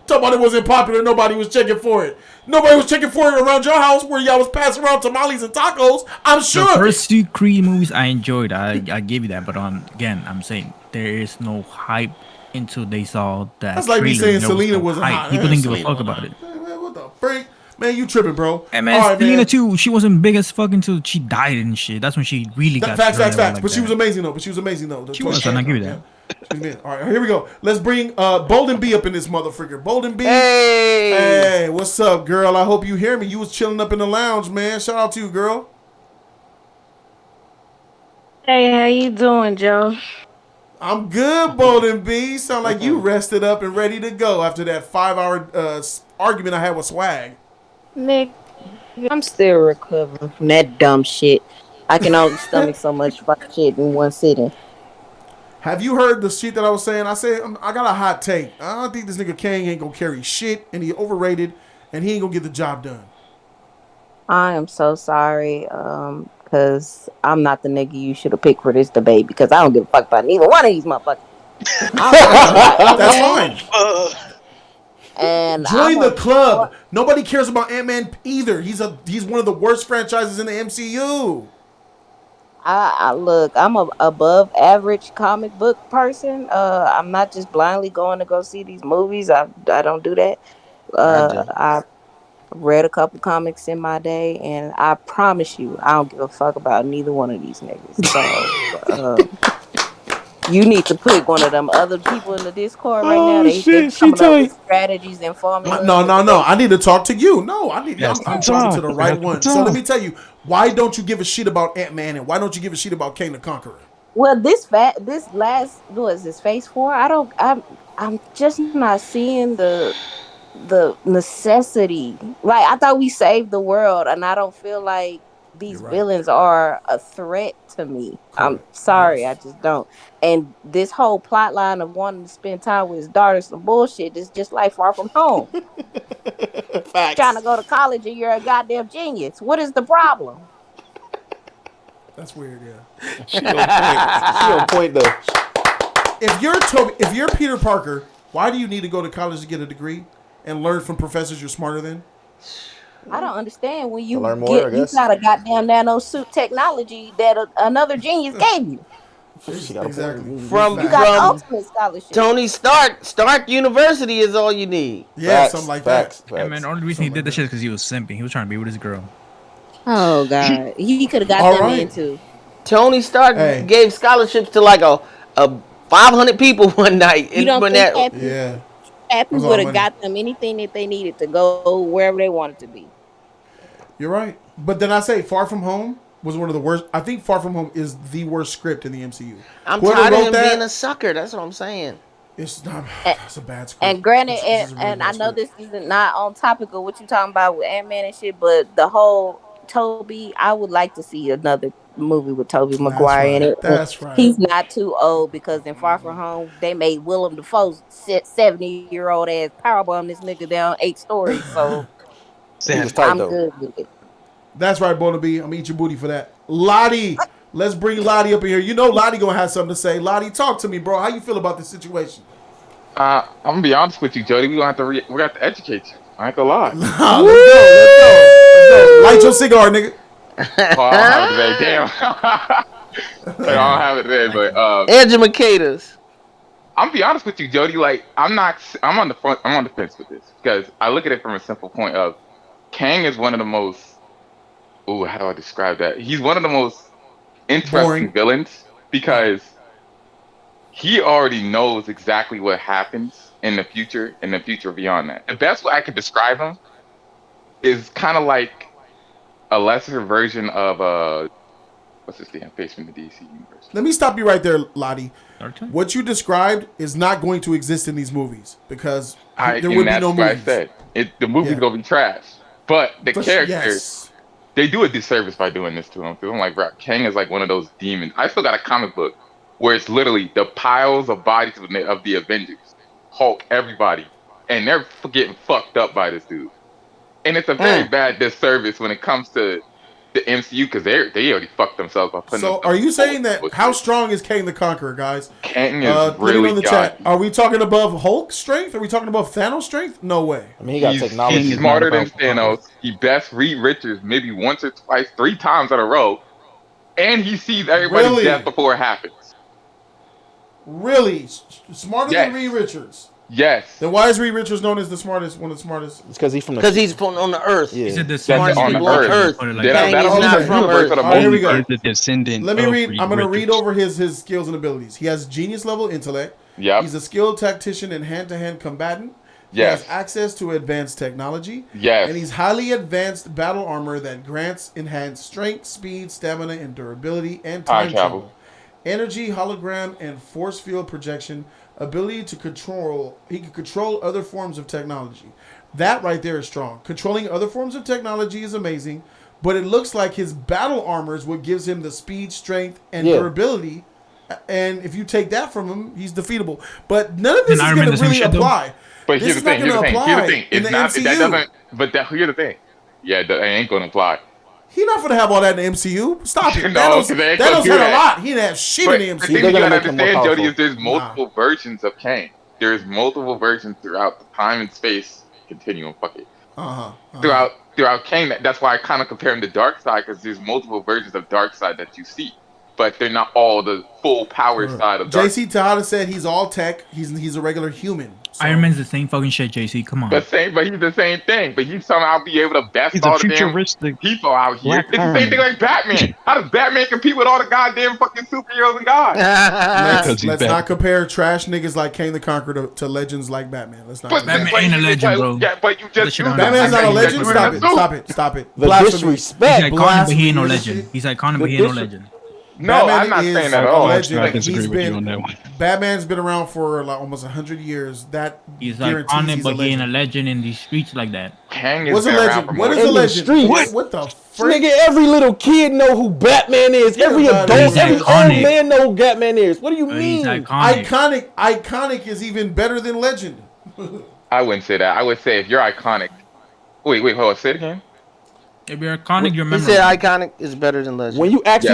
Talk about it wasn't popular. Nobody was checking for it. Nobody was checking for it around your house where y'all was passing around tamales and tacos. I'm sure. The first 2 Creed movies I enjoyed. I give you that. But again, I'm saying there is no hype until they saw that. That's like me saying Selena wasn't hype. hot. People didn't give a fuck about it. Man, what the freak? Man, you tripping, bro. And man, Selena too, she wasn't big as fuck until she died and shit. That's when she really got facts. Like but she was amazing though. She was, and I give you that. All right, here we go. Let's bring Bolden B up in this motherfucker. Bolden B. Hey, what's up, girl? I hope you hear me. You was chilling up in the lounge, man. Shout out to you, girl. Hey, how you doing, Joe? I'm good, Bolden B. Sound like you rested up and ready to go after that 5-hour argument I had with Swag. Nick, I'm still recovering from that dumb shit. I can only stomach so much fuck shit in one sitting. Have you heard the shit that I was saying? I said I got a hot take. I don't think this nigga Kang ain't gonna carry shit, and he overrated, and he ain't gonna get the job done. I am so sorry, because I'm not the nigga you should have picked for this debate, because I don't give a fuck about neither one of these motherfuckers. That's fine. And join the club. Nobody cares about Ant-Man either. He's one of the worst franchises in the MCU. I look, I'm a above average comic book person. I'm not just blindly going to go see these movies. I don't do that. I read a couple comics in my day, and I promise you, I don't give a fuck about neither one of these niggas. So you need to put one of them other people in the Discord right now. They're coming up with strategies and formulas. No. I need to talk to you. No, I'm talking to the right one. So let me tell you, why don't you give a shit about Ant-Man, and why don't you give a shit about Kang the Conqueror? Well, this last, what is this, Phase 4? I'm just not seeing the necessity. Like, I thought we saved the world, and I don't feel like these villains are a threat to me. Correct. I'm sorry, yes. I just don't. And this whole plot line of wanting to spend time with his daughter, some bullshit. Is just like Far From Home. Facts. Trying to go to college and you're a goddamn genius. What is the problem? That's weird, yeah. She on point though. If you're Peter Parker, why do you need to go to college to get a degree and learn from professors you're smarter than? I don't understand when you you got a goddamn nano suit technology that another genius gave you. Exactly. From ultimate scholarship. Tony Stark University is all you need. Yeah, facts, something like that. And man, the only reason he did that shit is because he was simping. He was trying to be with his girl. Oh God, he could have got them into. Tony Stark gave scholarships to like a 500 people one night. You don't think Happy would have got them anything that they needed to go wherever they wanted to be. You're right, but then I say Far From Home was one of the worst. I think Far From Home is the worst script in the MCU. I'm tired of him being a sucker. That's what I'm saying. It's not. It's a bad script. And granted, and I know this isn't not on topic of what you're talking about with Ant-Man and shit, but the whole Toby, I would like to see another movie with Tobey Maguire in it. That's right. He's not too old, because in Far From Home they made Willem Dafoe's 70-year-old ass powerbomb this nigga down 8 stories. So I'm good with it. That's right, Bona B. I'm gonna eat your booty for that. Lottie, let's bring Lottie up in here. You know Lottie gonna have something to say. Lottie, talk to me, bro. How you feel about this situation? I'm gonna be honest with you, Jody. We're gonna have to educate you. I ain't gonna lie. Let's go. Light your cigar, nigga. Oh, I don't have it today. Damn. I don't have it today, but educators. I'm gonna be honest with you, Jody. Like, I'm on the fence with this, because I look at it from a simple point of Kang is one of the most. Ooh, how do I describe that? He's one of the most interesting villains, because he already knows exactly what happens in the future beyond that. The best way I could describe him is kind of like a lesser version of what's his damn face from the DC universe? Let me stop you right there, Lottie. Okay. What you described is not going to exist in these movies because there and would be that's no why movies. I said the movie's Yeah. gonna be trash. But the characters, Yes. they do a disservice by doing this to him. I'm like, bro, Kang is like one of those demons. I still got a comic book where it's literally the piles of bodies of the Avengers, Hulk, everybody, and they're getting fucked up by this dude. And it's a very bad disservice when it comes to the MCU because they already fucked themselves by putting. So, are you saying that how strong is Kang the Conqueror, guys? Kang is Let me know really in the chat. Are we talking above Hulk strength? Are we talking above Thanos strength? No way. I mean, he got technology. He's smarter than Thanos. He best read Richards maybe once or twice, 3 times in a row, and he sees everybody's death before it happens. Really? Smarter than Reed Richards? Yes. Then why is Reed Richards known as one of the smartest? It's because he's from on the Earth. Yeah. He said the smartest on people the on Earth. Earth. They don't- Kang is not from Earth. All right, here we go. He's the descendant. Let me of read. Reed I'm going to Richards. read over his skills and abilities. He has genius level intellect. Yep. He's a skilled tactician and hand-to-hand combatant. He Yes. has access to advanced technology. Yes. And he's highly advanced battle armor that grants enhanced strength, speed, stamina, and durability, and time travel. Energy, hologram, and force field projection. Ability to control. He can control other forms of technology. That right there is strong. Controlling other forms of technology is amazing, but it looks like his battle armor is what gives him the speed, strength, and durability. And if you take that from him, he's defeatable. But none of this is going to really apply. But This here's is the not thing. going to apply in It's the not. MCU. That doesn't. But here's the thing. Yeah, it ain't gonna apply. He's not going to have all that in the MCU. Stop it. No, Thanos 'cause they ain't gonna had do a that. lot. He didn't have shit in the The MCU. thing you gotta understand, Jody, is there's multiple versions of Kang. There's multiple versions throughout the time and space continuum. Fuck it. Throughout Kang, that's why I kind of compare him to Darkseid because there's multiple versions of Darkseid that you see, but they're not all the full power side of Darkseid. JC Tejada said he's all tech. He's a regular human. So. Iron Man's the same fucking shit, JC. Come on. But he's the same thing. But he somehow be able to best He's all a the damn futuristic people out here. Black It's the Iron same thing like Batman. How does Batman compete with all the goddamn fucking superheroes and gods? Let's not compare trash niggas like Kang the Conqueror to legends like Batman. Let's not. Batman ain't a legend, bro. Yeah, but you just Batman's not a legend. Stop it. The Blasphemy. disrespect. He's iconic, but he ain't no legend. He's iconic, but he ain't no legend. No, Batman I'm not is saying that at a all. legend. I disagree with you on that one. Batman's been around for like almost 100 years. That He's guarantees iconic, he's but a he ain't a legend. legend in these streets like that. Kang What's a legend? What is a legend? What the frick? Nigga, every little kid know who Batman is. Every adult, every old man know who Batman is. What do you mean? He's iconic. Iconic is even better than legend. I wouldn't say that. I would say if you're iconic. Wait, hold on. Say it again. If you're iconic, you're He memorable. said iconic is better than legend. When you ask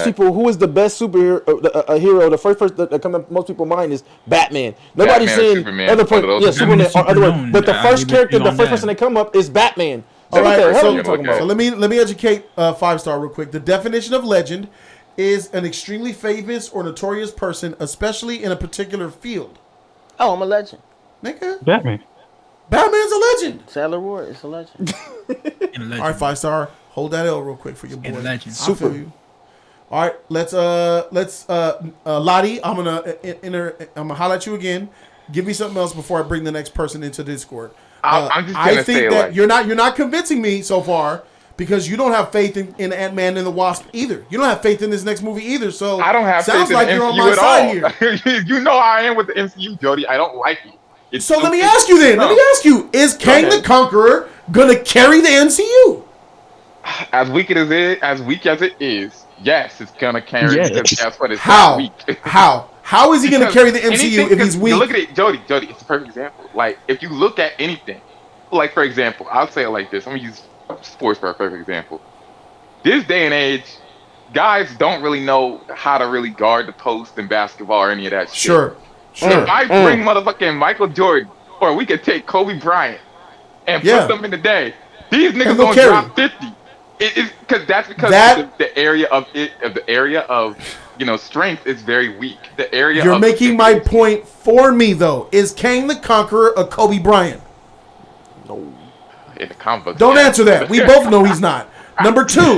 people who is the best superhero, a hero, the first person that comes to most people's mind is Batman. Nobody's Batman or saying Superman, other one of those. Superman or other known. but the I first agree character, with the you first on person that. that come up is Batman. All So what right, the hell so, are you talking about? so let me educate 5-star real quick. The definition of legend is an extremely famous or notorious person, especially in a particular field. Oh, I'm a legend. Nigga, Batman. Batman's a legend. Sailor Ward is a legend. In a legend. All right, 5-star. Hold that L real quick for your boy. In a legend. I feel you. All right, let's Lottie, I'm gonna holler at you again. Give me something else before I bring the next person into Discord. I'm just gonna I think say, that like, you're not convincing me so far because you don't have faith in Ant-Man and the Wasp either. You don't have faith in this next movie either. So I don't have sounds faith like in you're the on MCU my at side all. here. You know how I am with the MCU, Jody. I don't like it. It's So let me stupid. ask you then. Let me ask you: is Kang the ahead. Conqueror gonna carry the MCU? As weak as it is, yes, it's gonna carry. Yes. Because that's what it's How? weak. How is he gonna Because carry the MCU anything- if he's weak? Look at it, Jody. It's a perfect example. Like if you look at anything, like for example, I'll say it like this. I'm gonna use sports for a perfect example. This day and age, guys don't really know how to really guard the post in basketball or any of that shit. Sure. If I bring motherfucking Michael Jordan, or we could take Kobe Bryant and put them in the day, these niggas they'll gonna carry. drop 50. It's because the area of strength is very weak. The area You're of making my point for me though. Is Kang the Conqueror a Kobe Bryant? in the comic book. Don't answer that. We both know he's not. Number two,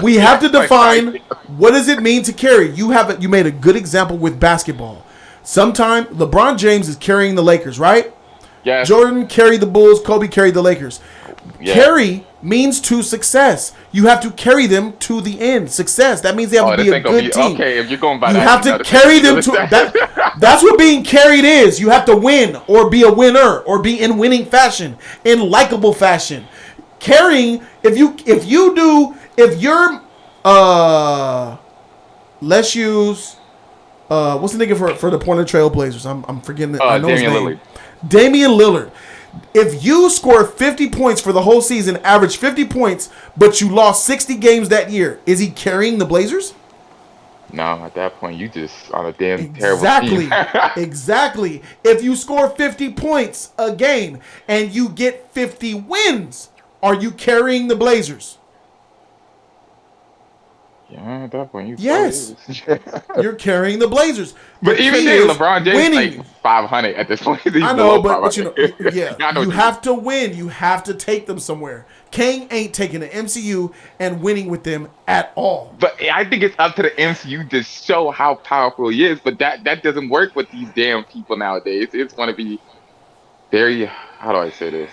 we have to define what does it mean to carry. You made a good example with basketball. Sometime LeBron James is carrying the Lakers, right? Yes. Jordan carried the Bulls. Kobe carried the Lakers. Yeah. Carry means to success. You have to carry them to the end. Success. That means they have to be a good team. Okay, if you're going by you that, have to carry them to that. That's what being carried is. You have to win or be a winner or be in winning fashion, in likable fashion. Carrying, if you're let's use what's the nigga for the Portland Trail Blazers? I'm forgetting it. I know his name. Lillard. Damian Lillard. If you score 50 points for the whole season, average 50 points, but you lost 60 games that year, is he carrying the Blazers? No, at that point, you just on a damn terrible team. Exactly. If you score 50 points a game and you get 50 wins, are you carrying the Blazers? Yeah, at that point, you yes, you're carrying the Blazers. But even then, LeBron James like 500 at this point. I know, but you know, yeah, you have to win. You have to take them somewhere. Kang ain't taking the MCU and winning with them at all. But I think it's up to the MCU to show how powerful he is. But that doesn't work with these damn people nowadays. It's going to be very, how do I say this?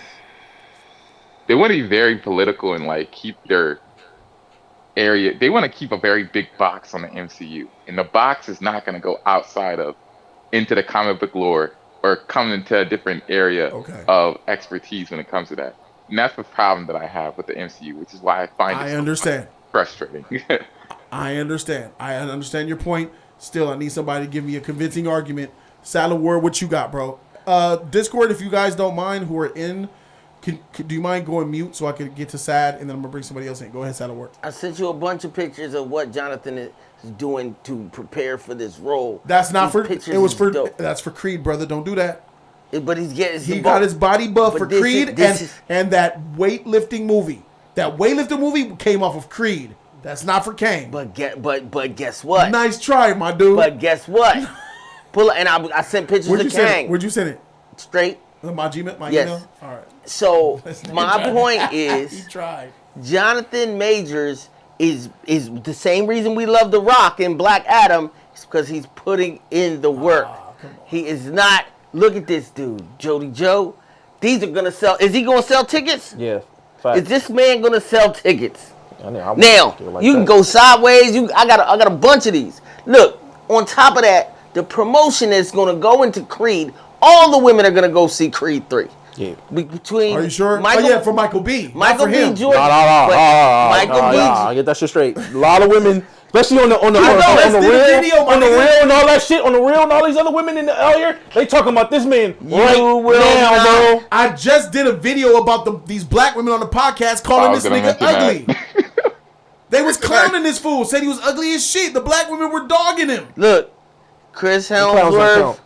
They want to be very political and like keep their area. They want to keep a very big box on the MCU, and the box is not going to go outside of into the comic book lore or come into a different area of expertise when it comes to that. And that's the problem that I have with the MCU, which is why I find it so frustrating. I understand your point. Still, I need somebody to give me a convincing argument. Salad Word, what you got, bro? Discord, if you guys don't mind, who are in. Do you mind going mute so I can get to Sad, and then I'm gonna bring somebody else in? Go ahead, Sad Work. I sent you a bunch of pictures of what Jonathan is doing to prepare for this role. That's not for. It was for. That's for Creed, brother. Don't do that. But he's getting. He got his body buff for Creed and that weightlifting movie. That weightlifting movie came off of Creed. That's not for Kang. But guess what? Nice try, my dude. But guess what? Pull and I sent pictures of Kang. Where'd you send it? Straight. My Gmail, my email. All right. So my point is, he tried. Jonathan Majors is the same reason we love The Rock and Black Adam is because he's putting in the work. He is not. Look at this dude, Jody Joe. These are gonna sell. Is he gonna sell tickets? Yeah. Is this man gonna sell tickets? Now you can go sideways. I got a bunch of these. Look, on top of that, the promotion is gonna go into Creed. All the women are gonna go see Creed 3. Yeah. Between are you sure? For Michael B. Michael B. Jordan. Michael B. Get that shit straight. A lot of women, especially on the real and all that shit, on the real and all these other women out here, they talking about this man bro. I just did a video about these black women on the podcast calling this nigga ugly. They was clowning this fool, said he was ugly as shit. The black women were dogging him. Look, Chris Hemsworth,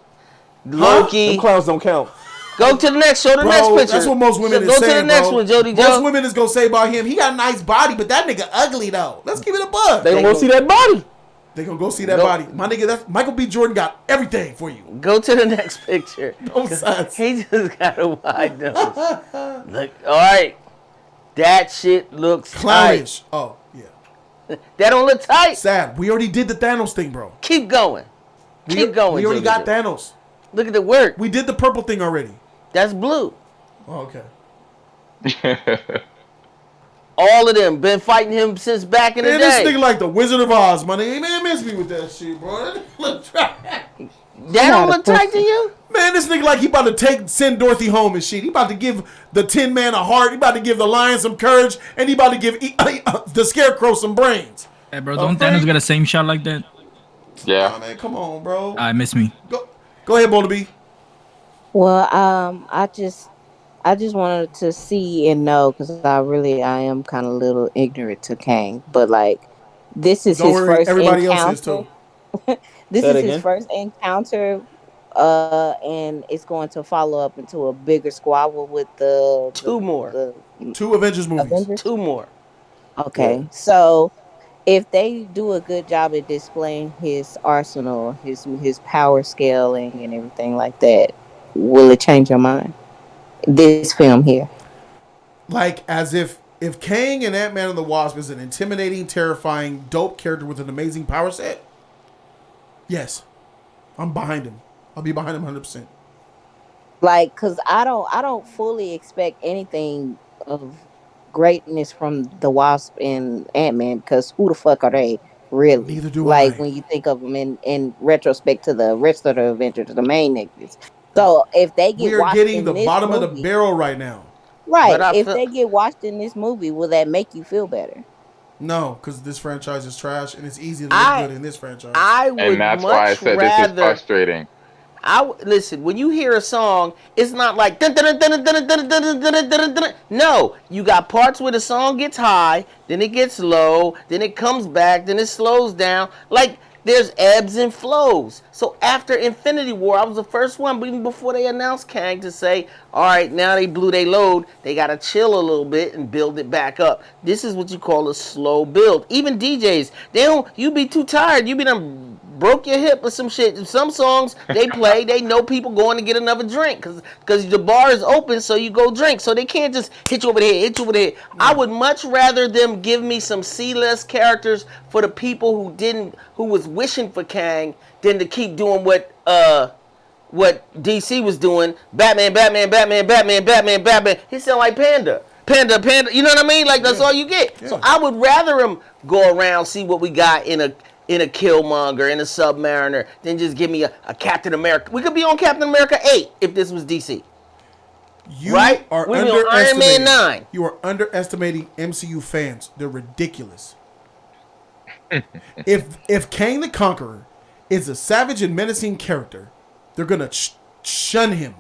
Loki. Them clowns don't count. Go to the next. Show the next picture. That's what most women is saying, Go to the next one, Jody. Most women is gonna say about him, he got a nice body, but that nigga ugly though. Let's keep it a bug. They gonna see that body. They gonna go see that body. My nigga, that's Michael B. Jordan got everything for you. Go to the next picture. Both sides. He just got a wide nose. Look, all right. That shit looks clownish. Tight. Oh yeah. That don't look tight. Sad. We already did the Thanos thing, bro. Keep going. Keep going. We already got Thanos. Look at the work. We did the purple thing already. That's blue. Oh, okay. All of them been fighting him since back in the day. This nigga like the Wizard of Oz, my nigga. Man, miss me with that shit, bro. That don't look tight to you? Man, this nigga like he about to send Dorothy home and shit. He about to give the Tin Man a heart. He about to give the Lion some courage. And he about to give the Scarecrow some brains. Hey, bro, don't Thanos got the same shot like that? Yeah. Oh, man, come on, bro. I miss me. Go ahead, Bola B. Well, I just wanted to see and know because I am kind of a little ignorant to Kang, but like this is his first everybody encounter. Else is too. This is his first encounter, and it's going to follow up into a bigger squabble with two more Avengers movies. Two more. Okay, yeah. So if they do a good job at displaying his arsenal, his power scaling and everything like that. Will it change your mind? This film here. Like, as if Kang and Ant-Man and the Wasp is an intimidating, terrifying, dope character with an amazing power set, yes. I'm behind him. I'll be behind him 100%. Like, because I don't fully expect anything of greatness from the Wasp and Ant-Man, because who the fuck are they really? Neither do Like I. when you think of them in retrospect to the rest of the Avengers, the main niggas. So if they We get are watched getting in the this bottom of the movie, barrel right now. But right? I If feel they get watched in this movie, will that make you feel better? No, because this franchise is trash, and it's easy to look I good in this franchise. I And would that's why I much said this is rather. frustrating. Listen, when you hear a song, it's not like dun, dun, dun, dun, dun, dun, dun, dun, dun, dun, dun. No, you got parts where the song gets high, then it gets low, then it comes back, then it slows down. Like there's ebbs and flows. So after Infinity War, I was the first one, even before they announced Kang, to say, all right, now they blew their load. They gotta chill a little bit and build it back up. This is what you call a slow build. Even DJs, they don't. You be too tired. You be done broke your hip or some shit. Some songs they play, they know people going to get another drink because the bar is open, so you go drink. So they can't just hit you over the head, hit you over the head. I would much rather them give me some C-list characters for the people who was wishing for Kang than to keep doing what DC was doing. Batman, Batman, Batman, Batman, Batman, Batman. He sound like Panda. Panda, Panda, you know what I mean? Like that's all you get. Yeah. So I would rather him go around, see what we got in a Killmonger, in a Submariner, than just give me a Captain America. We could be on Captain America 8 if this was DC. You right? Are We'd be on Iron Man 9. You are underestimating MCU fans. They're ridiculous. if Kang the Conqueror is a savage and menacing character, they're gonna shun him.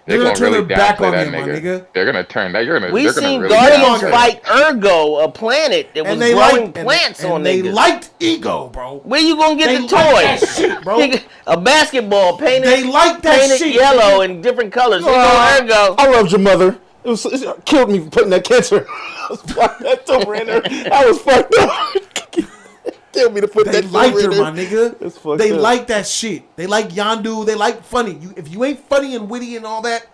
They're gonna turn their back on him, my nigga. They're gonna turn that. We seen Guardians fight Ergo, a planet that was growing plants on niggas. They liked Ego, bro. Where you gonna get the toys? Shit, bro. A basketball painted. They like that painted shit. Yellow in different colors. Ergo. I loved your mother. It killed me for putting that cancer. I was fucked up. Killed me to put they that. Liked her, my nigga. They up. like that shit. They like Yondu. They like funny. If you ain't funny and witty and all that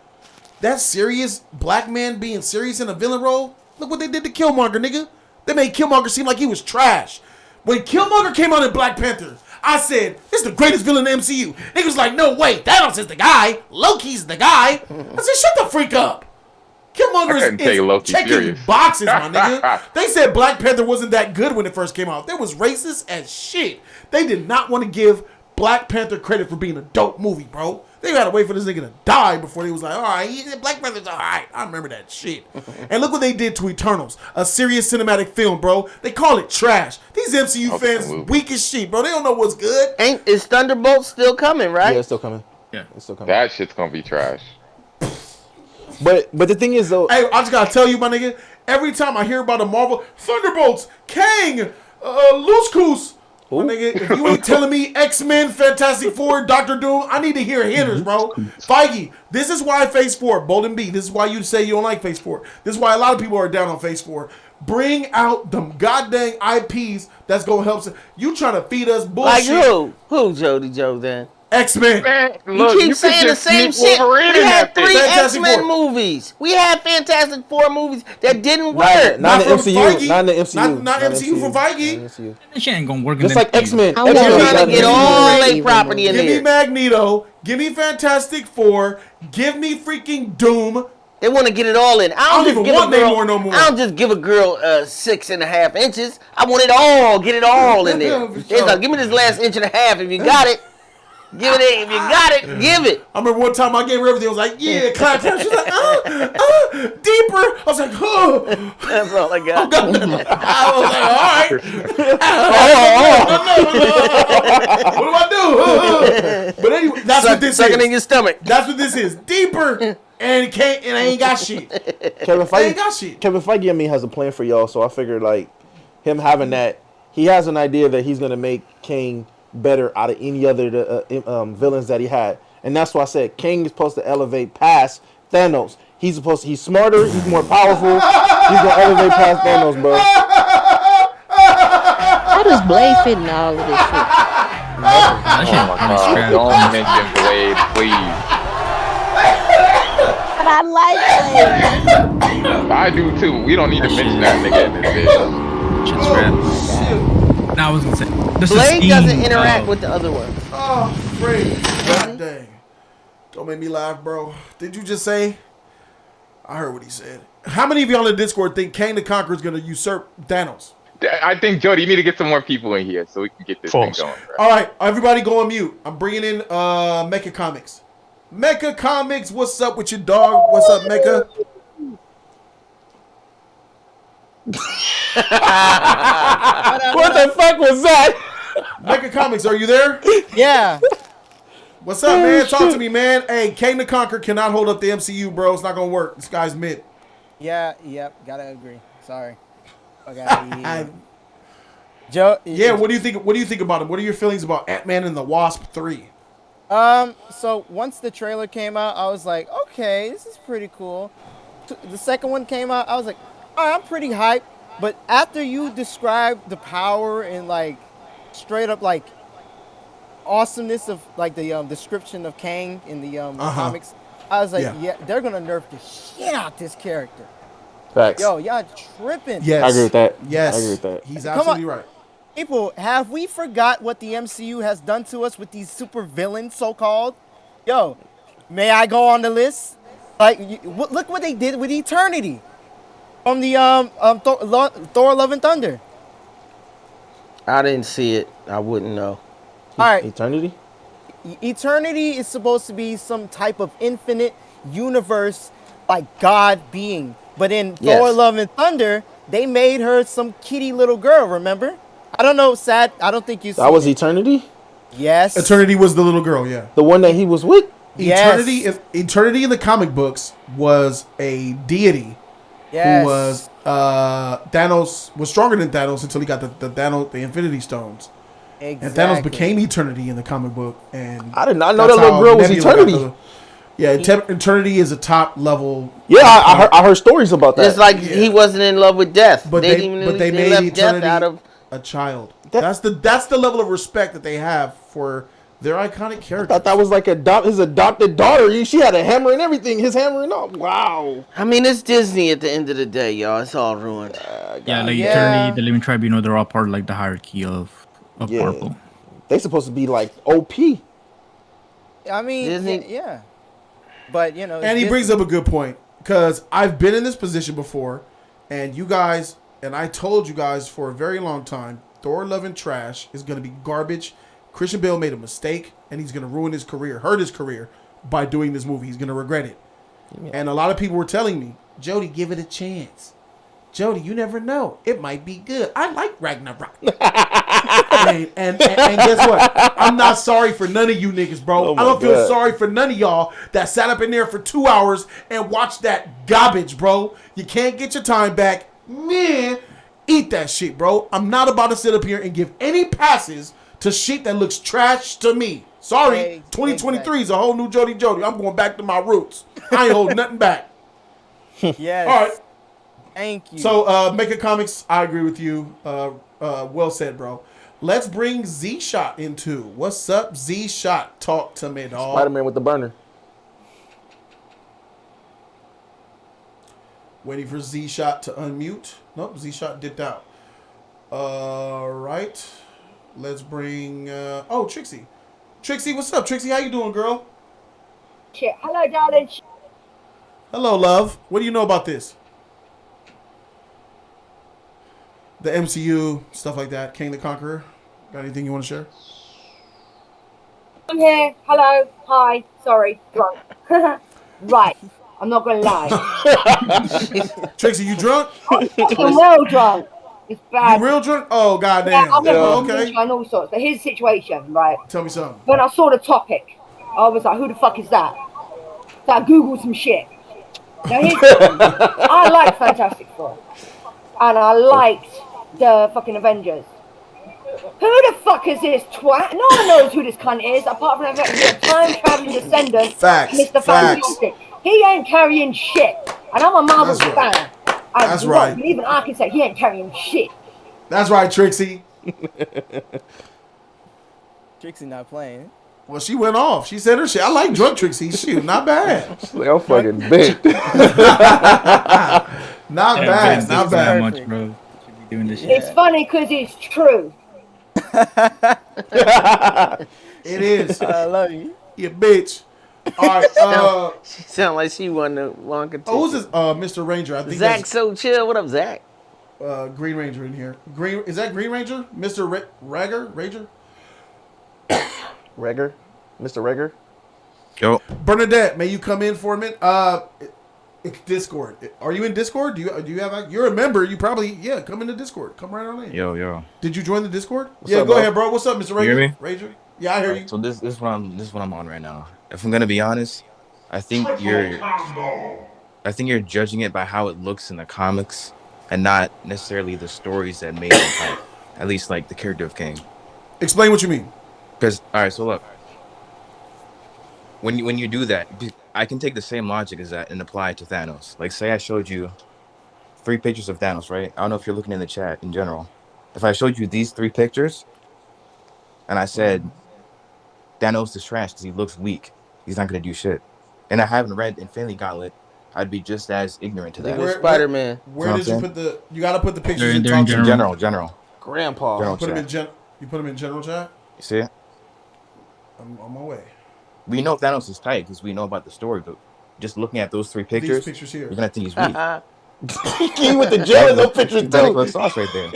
serious black man being serious in a villain role. Look what they did to Killmonger, nigga. They made Killmonger seem like he was trash. When Killmonger came out in Black Panther, I said, this is the greatest villain in the MCU. Niggas like, no, wait, Thanos is the guy. Loki's the guy. I said, shut the freak up. Killmonger is checking serious. Boxes, my nigga. They said Black Panther wasn't that good when it first came out. That was racist as shit. They did not want to give Black Panther credit for being a dope movie, bro. They gotta wait for this nigga to die before they was like, all right, Black Panther's all right. I remember that shit. And look what they did to Eternals, a serious cinematic film, bro. They call it trash. These MCU fans weak as shit, bro. They don't know what's good. Is Thunderbolt still coming, right? Yeah, it's still coming. Yeah, it's still coming. That shit's gonna be trash. But the thing is though, hey, I just gotta tell you, my nigga. Every time I hear about a Marvel Thunderbolts, Kang, Loose Goose. My nigga, if you ain't telling me X-Men, Fantastic Four, Doctor Doom, I need to hear hitters, bro. Feige, this is why Phase 4, Bolden B, this is why you say you don't like Phase 4. This is why a lot of people are down on Phase 4. Bring out them goddamn IPs that's gonna help. You trying to feed us bullshit. Like who? Who, Jody Joe, then? X-Men. Man, look, you keep saying the same shit. We had 3 X-Men movies. We had Fantastic Four movies that didn't work. Not in the MCU. Not in the MCU. Not MCU from Feige. That shit ain't gonna work. Just like X-Men. They're trying to get all their property in there. Give here. me Magneto. Give me Fantastic Four. Give me freaking Doom. They want to get it all in. I don't even want Namor no more. I don't just give a girl 6.5 inches. I want it all. Get it all in there. Like, give me this last 1.5 inches if you got it. Give it in. If you got it, give it. I remember one time I gave her everything. I was like, yeah, clap, clap. She's like, deeper. I was like, oh. That's all I got. I was like, all right. What do I do? But anyway, that's what this is. Sucking in your stomach. That's what this is. Deeper. And I ain't got shit. Kevin Feige, I mean, has a plan for y'all. So I figured, like, him having that, he has an idea that he's gonna make Kang better out of any other villains that he had, and that's why I said Kang is supposed to elevate past Thanos. He's smarter, he's more powerful. He's gonna elevate past Thanos, bro. How does Blade fit in all of this shit? Don't mention Blade, please. But I like Blade. I do too. We don't need to mention that nigga in this video. No, I was gonna say Blade doesn't interact with the other ones. Oh, Fred. God dang. Don't make me laugh, bro. Did you just say? I heard what he said. How many of y'all in Discord think Kang the Conqueror is going to usurp Thanos? I think Jody, you need to get some more people in here so we can get this thing going. Bro. All right, everybody go on mute. I'm bringing in Mecha Comics. Mecha Comics, what's up with your dog? What's up, Mecha? What the fuck was that? Mecha Comics, are you there? Yeah. What's up, man? Talk to me, man. Hey, Kang the Conqueror cannot hold up the MCU, bro. It's not gonna work. This guy's mid. Yeah. Yep. Gotta agree. Sorry. Okay. Joe. Yeah. What do you think? What do you think about him? What are your feelings about Ant-Man and the Wasp 3? So once the trailer came out, I was like, okay, this is pretty cool. The second one came out, I was like, all right, I'm pretty hyped. But after you described the power and like straight up like awesomeness of like the description of Kang in the comics, I was like, yeah, they're gonna nerf the shit out this character. Facts. Yo, y'all tripping. Yes, I agree with that. Yes, I agree with that. He's absolutely right. People, have we forgot what the MCU has done to us with these super villains, so-called? Yo, may I go on the list? Like, look what they did with Eternity from the Thor Love and Thunder. I didn't see it. I wouldn't know. All right. Eternity? Eternity is supposed to be some type of infinite universe, like God being. But in Thor Love and Thunder, they made her some kitty little girl, remember? I don't know, Sad. I don't think you saw that was Eternity? Yes. Eternity was the little girl, yeah. The one that he was with? Eternity, Eternity in the comic books was a deity who was Thanos was stronger than Thanos until he got the Infinity Stones. Exactly. And Thanos became Eternity in the comic book, and I did not know that little girl was Eternity. Eternity is a top level. Yeah, I heard stories about that. It's like he wasn't in love with death, but they made left death Eternity out of a child. That's the level of respect that they have for their iconic character. I thought that was like his adopted daughter. She had a hammer and everything. His hammer and all. Wow. I mean, it's Disney at the end of the day, y'all. It's all ruined. Eternity, the Living Tribe, they're all part of like the hierarchy of Marvel. They supposed to be like OP. I mean, Disney. yeah. But, and he brings up a good point, because I've been in this position before, and you guys, and I told you guys for a very long time, Thor Love and Trash is going to be garbage. Christian Bale made a mistake, and he's going to ruin his career, hurt his career by doing this movie. He's going to regret it. Yeah. And a lot of people were telling me, Jody, give it a chance. Jody, you never know. It might be good. I like Ragnarok. and guess what? I'm not sorry for none of you niggas, bro. I don't feel sorry for none of y'all that sat up in there for 2 hours and watched that garbage, bro. You can't get your time back. Man, eat that shit, bro. I'm not about to sit up here and give any passes to shit that looks trash to me. Sorry, 2023 is a whole new Jody. I'm going back to my roots. I ain't holding nothing back. Yes. All right. Thank you. So, Mecha Comics, I agree with you. Well said, bro. Let's bring Z-Shot into. What's up, Z-Shot? Talk to me, dog. Spider-Man with the burner. Waiting for Z-Shot to unmute. Nope, Z-Shot dipped out. All right. Let's bring... Trixie. Trixie, what's up? Trixie, how you doing, girl? Shit. Hello, darling. Hello, love. What do you know about this? The MCU, stuff like that. Kang the Conqueror. Got anything you want to share? I'm here. Hello. Hi. Sorry. Drunk. Right. I'm not going to lie. Trixie, you drunk? I'm fucking well drunk. It's bad. You real drunk? Oh, goddamn. Yeah, I'm okay. and all sorts. But here's the situation, right? Tell me something. When I saw the topic, I was like, who the fuck is that? So I Googled some shit. Now here's the thing. I like Fantastic Four. And I liked the fucking Avengers. Who the fuck is this twat? No one knows who this cunt is, apart from the fact he's a time-traveling descendant, Mr. Fantastic. He ain't carrying shit. And I'm a Marvel fan. That's right. Even I can say he ain't carrying shit. That's right, Trixie. Trixie not playing. Well, she went off. She said her shit. I like drunk Trixie. Shoot, not bad. I'm fucking bent. Not bad. Not bad. Much, bro. It's funny because it's true. It is. I love you. You bitch. All right. She sound like she won the Wonka. Oh, who's this? Mr. Ranger. I think Zach that's so chill. What up, Zach? Green Ranger in here. Is that Green Ranger? Mr. Ranger? Mr. Regger. Yo, Bernadette, may you come in for a minute? It's Discord. Are you in Discord? Do you have? You're a member. You probably come into Discord. Come right on in. Yo. Did you join the Discord? What's up, go bro? ahead, bro. What's up, Mr. Ranger? You hear me? Ranger? Yeah, I hear you. So this is what I'm on right now. If I'm gonna be honest, I think you're judging it by how it looks in the comics, and not necessarily the stories that made it hype. At least like the character of King. Explain what you mean. Because all right, so look, when you do that, I can take the same logic as that and apply it to Thanos. Like, say I showed you 3 pictures of Thanos, right? I don't know if you're looking in the chat in general. If I showed you these 3 pictures, and I said Thanos is trash because he looks weak, he's not gonna do shit, and I haven't read Infinity Gauntlet, I'd be just as ignorant to that. Spider-Man. Where did you put the? You got to put the pictures They're in General. Grandpa. General Put them in chat. You put them in general chat. You see it? I'm on my way. We know Thanos is tight because we know about the story, but just looking at those 3 pictures, These pictures here. you're gonna think he's weak. He came with the gel in those pictures too. Sauce right there.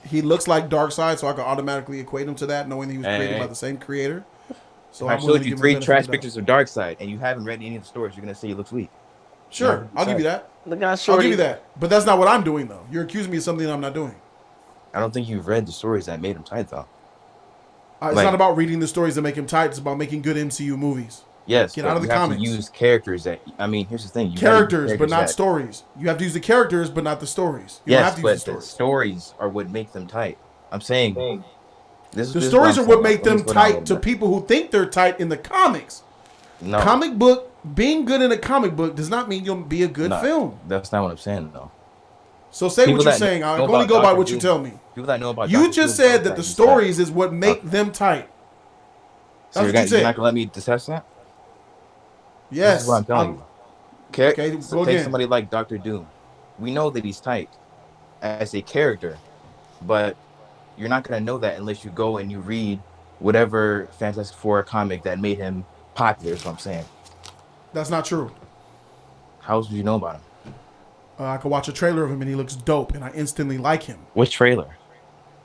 He looks like Darkseid, so I can automatically equate him to that, knowing he was created by the same creator. So I showed you 3 trash pictures of Darkseid, and you haven't read any of the stories. You're gonna say he looks weak. Sure, I'll give you that. Look how I'll short. give you that. But that's not what I'm doing, though. You're accusing me of something I'm not doing. I don't think you've read the stories that made him tight, though. It's not about reading the stories that make him tight. It's about making good MCU movies. Yes, Get out of the comics. You have to use characters that. I mean, here's the thing: characters, but not stories. You have to use the characters, but not the stories. You don't have to use the stories are what make them tight. I'm saying the stories are what make them tight to people who think they're tight in the comics. No, comic book being good in a comic book does not mean you'll be a good film. That's not what I'm saying, though. So say what you're saying. I only go by what you tell me. People that know about you just said that the stories is what make them tight. So you're not gonna let me test that? Yes. This is what I'm telling you. Okay, so take somebody like Dr. Doom. We know that he's tight as a character, but you're not gonna know that unless you go and you read whatever Fantastic Four comic that made him popular. Is what I'm saying. That's not true. How else would you know about him? I could watch a trailer of him and he looks dope, and I instantly like him. Which trailer?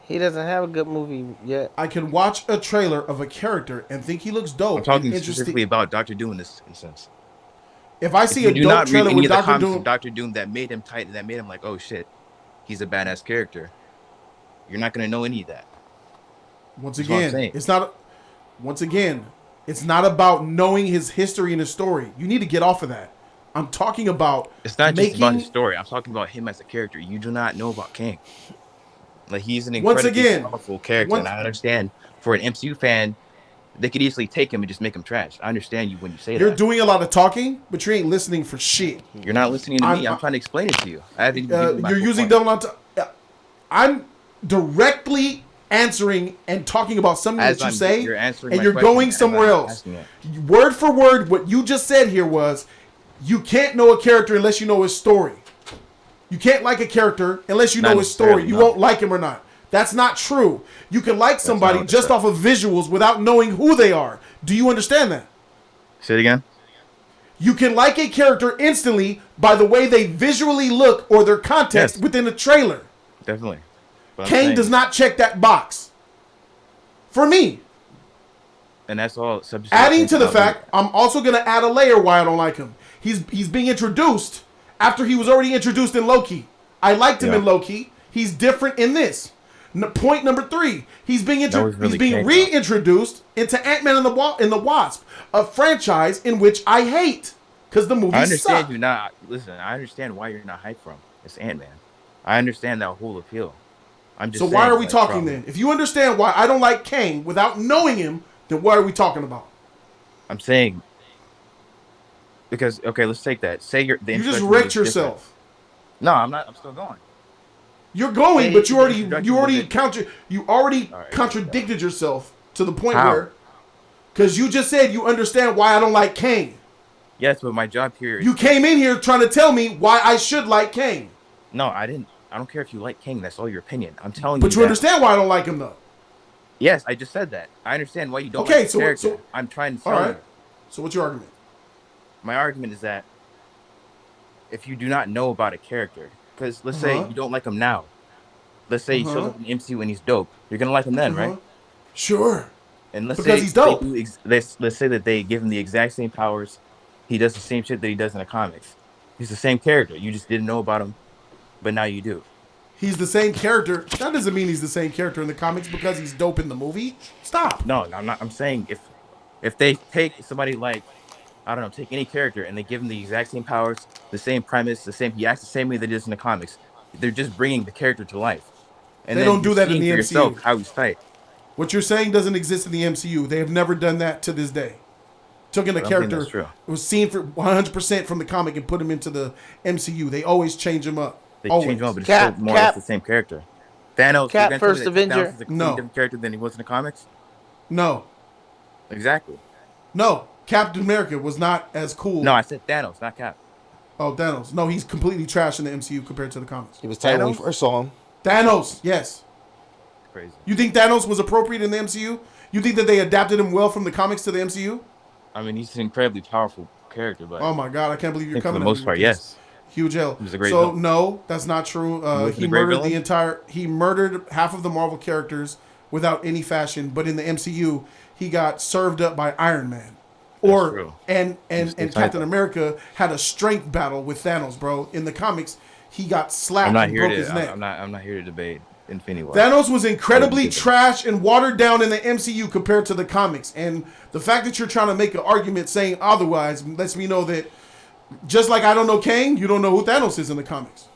He doesn't have a good movie yet. I can watch a trailer of a character and think he looks dope. I'm talking specifically about Dr. Doom in this sense. If I see a dope trailer with Dr. Doom that made him tight and that made him like, oh shit, he's a badass character, you're not gonna know any of that. Once again, it's not about knowing his history and his story. You need to get off of that. I'm talking about it's not just about his story. I'm talking about him as a character. You do not know about King. Like, he's an incredibly powerful character, and I understand for an MCU fan, they could easily take him and just make him trash. I understand you when you say that. You're doing a lot of talking, but you ain't listening for shit. You're not listening to me. I'm trying to explain it to you. I haven't even you're using double entendre. I'm directly answering and talking about something that you say, and you're going somewhere else. Word for word, what you just said here was, you can't know a character unless you know his story. You can't like a character unless you know his story. You won't like him or not. That's not true. You can like somebody just off of visuals without knowing who they are. Do you understand that? Say it again. You can like a character instantly by the way they visually look or their context within a trailer. Definitely. Kang does not check that box. For me. And that's all subject. Adding to the fact, I'm also going to add a layer why I don't like him. He's being introduced after he was already introduced in Loki. I liked him in Loki. He's different in this. Point number 3. He's being reintroduced into Ant-Man and the Wasp, a franchise in which I hate because the movie I understand sucked. you not. Listen, I understand why you're not hyped from. It's Ant-Man. I understand that whole appeal. I'm just. So why are we talking then? If you understand why I don't like Kang without knowing him, then what are we talking about? I'm saying because let's take that. Say you just wrecked yourself. No, I'm not. I'm still going. You're going, but you already contradicted yourself to the point where, because you just said you understand why I don't like Kang. Yes, but my job here is... You came in here trying to tell me why I should like Kang. No, I didn't. I don't care if you like Kang. That's all your opinion. I'm telling you. But you understand why I don't like him, though. Yes, I just said that. I understand why you don't like the character. I'm trying to tell you. So what's your argument? My argument is that if you do not know about a character, because let's say you don't like him now, let's say he shows up in the MCU and he's dope, you're gonna like him then, right? Sure. And let's Because say he's dope. let's say that they give him the exact same powers, he does the same shit that he does in the comics. He's the same character. You just didn't know about him, but now you do. He's the same character. That doesn't mean he's the same character in the comics because he's dope in the movie. Stop. No, I'm not. I'm saying if they take somebody like, I don't know, take any character and they give him the exact same powers, the same premise, he acts the same way that he does in the comics. They're just bringing the character to life. And they then don't do that in the for MCU. yourself how he's tight. What you're saying doesn't exist in the MCU. They have never done that to this day. Took in a character was seen for 100% from the comic and put him into the MCU. They always change him up. They change him up, but it's still more or less the same character. Thanos, First Avenger. Thanos is a completely different character than he was in the comics. No. Exactly. No. Captain America was not as cool. No, I said Thanos, not Cap. Oh, Thanos. No, he's completely trash in the MCU compared to the comics. He was tight when we first saw him. Thanos, yes. Crazy. You think Thanos was appropriate in the MCU? You think that they adapted him well from the comics to the MCU? I mean, he's an incredibly powerful character, but oh my god, I can't believe you're coming. For the most part, yes. Huge L. He was a great so villain. no, that's not true. He murdered the entire. He murdered half of the Marvel characters without any fashion. But in the MCU, he got served up by Iron Man. And Captain America had a strength battle with Thanos, bro. In the comics, he got slapped and broke his neck. I'm not here to debate Infinity War. Thanos was incredibly trash and watered down in the MCU compared to the comics. And the fact that you're trying to make an argument saying otherwise lets me know that just like I don't know Kang, you don't know who Thanos is in the comics.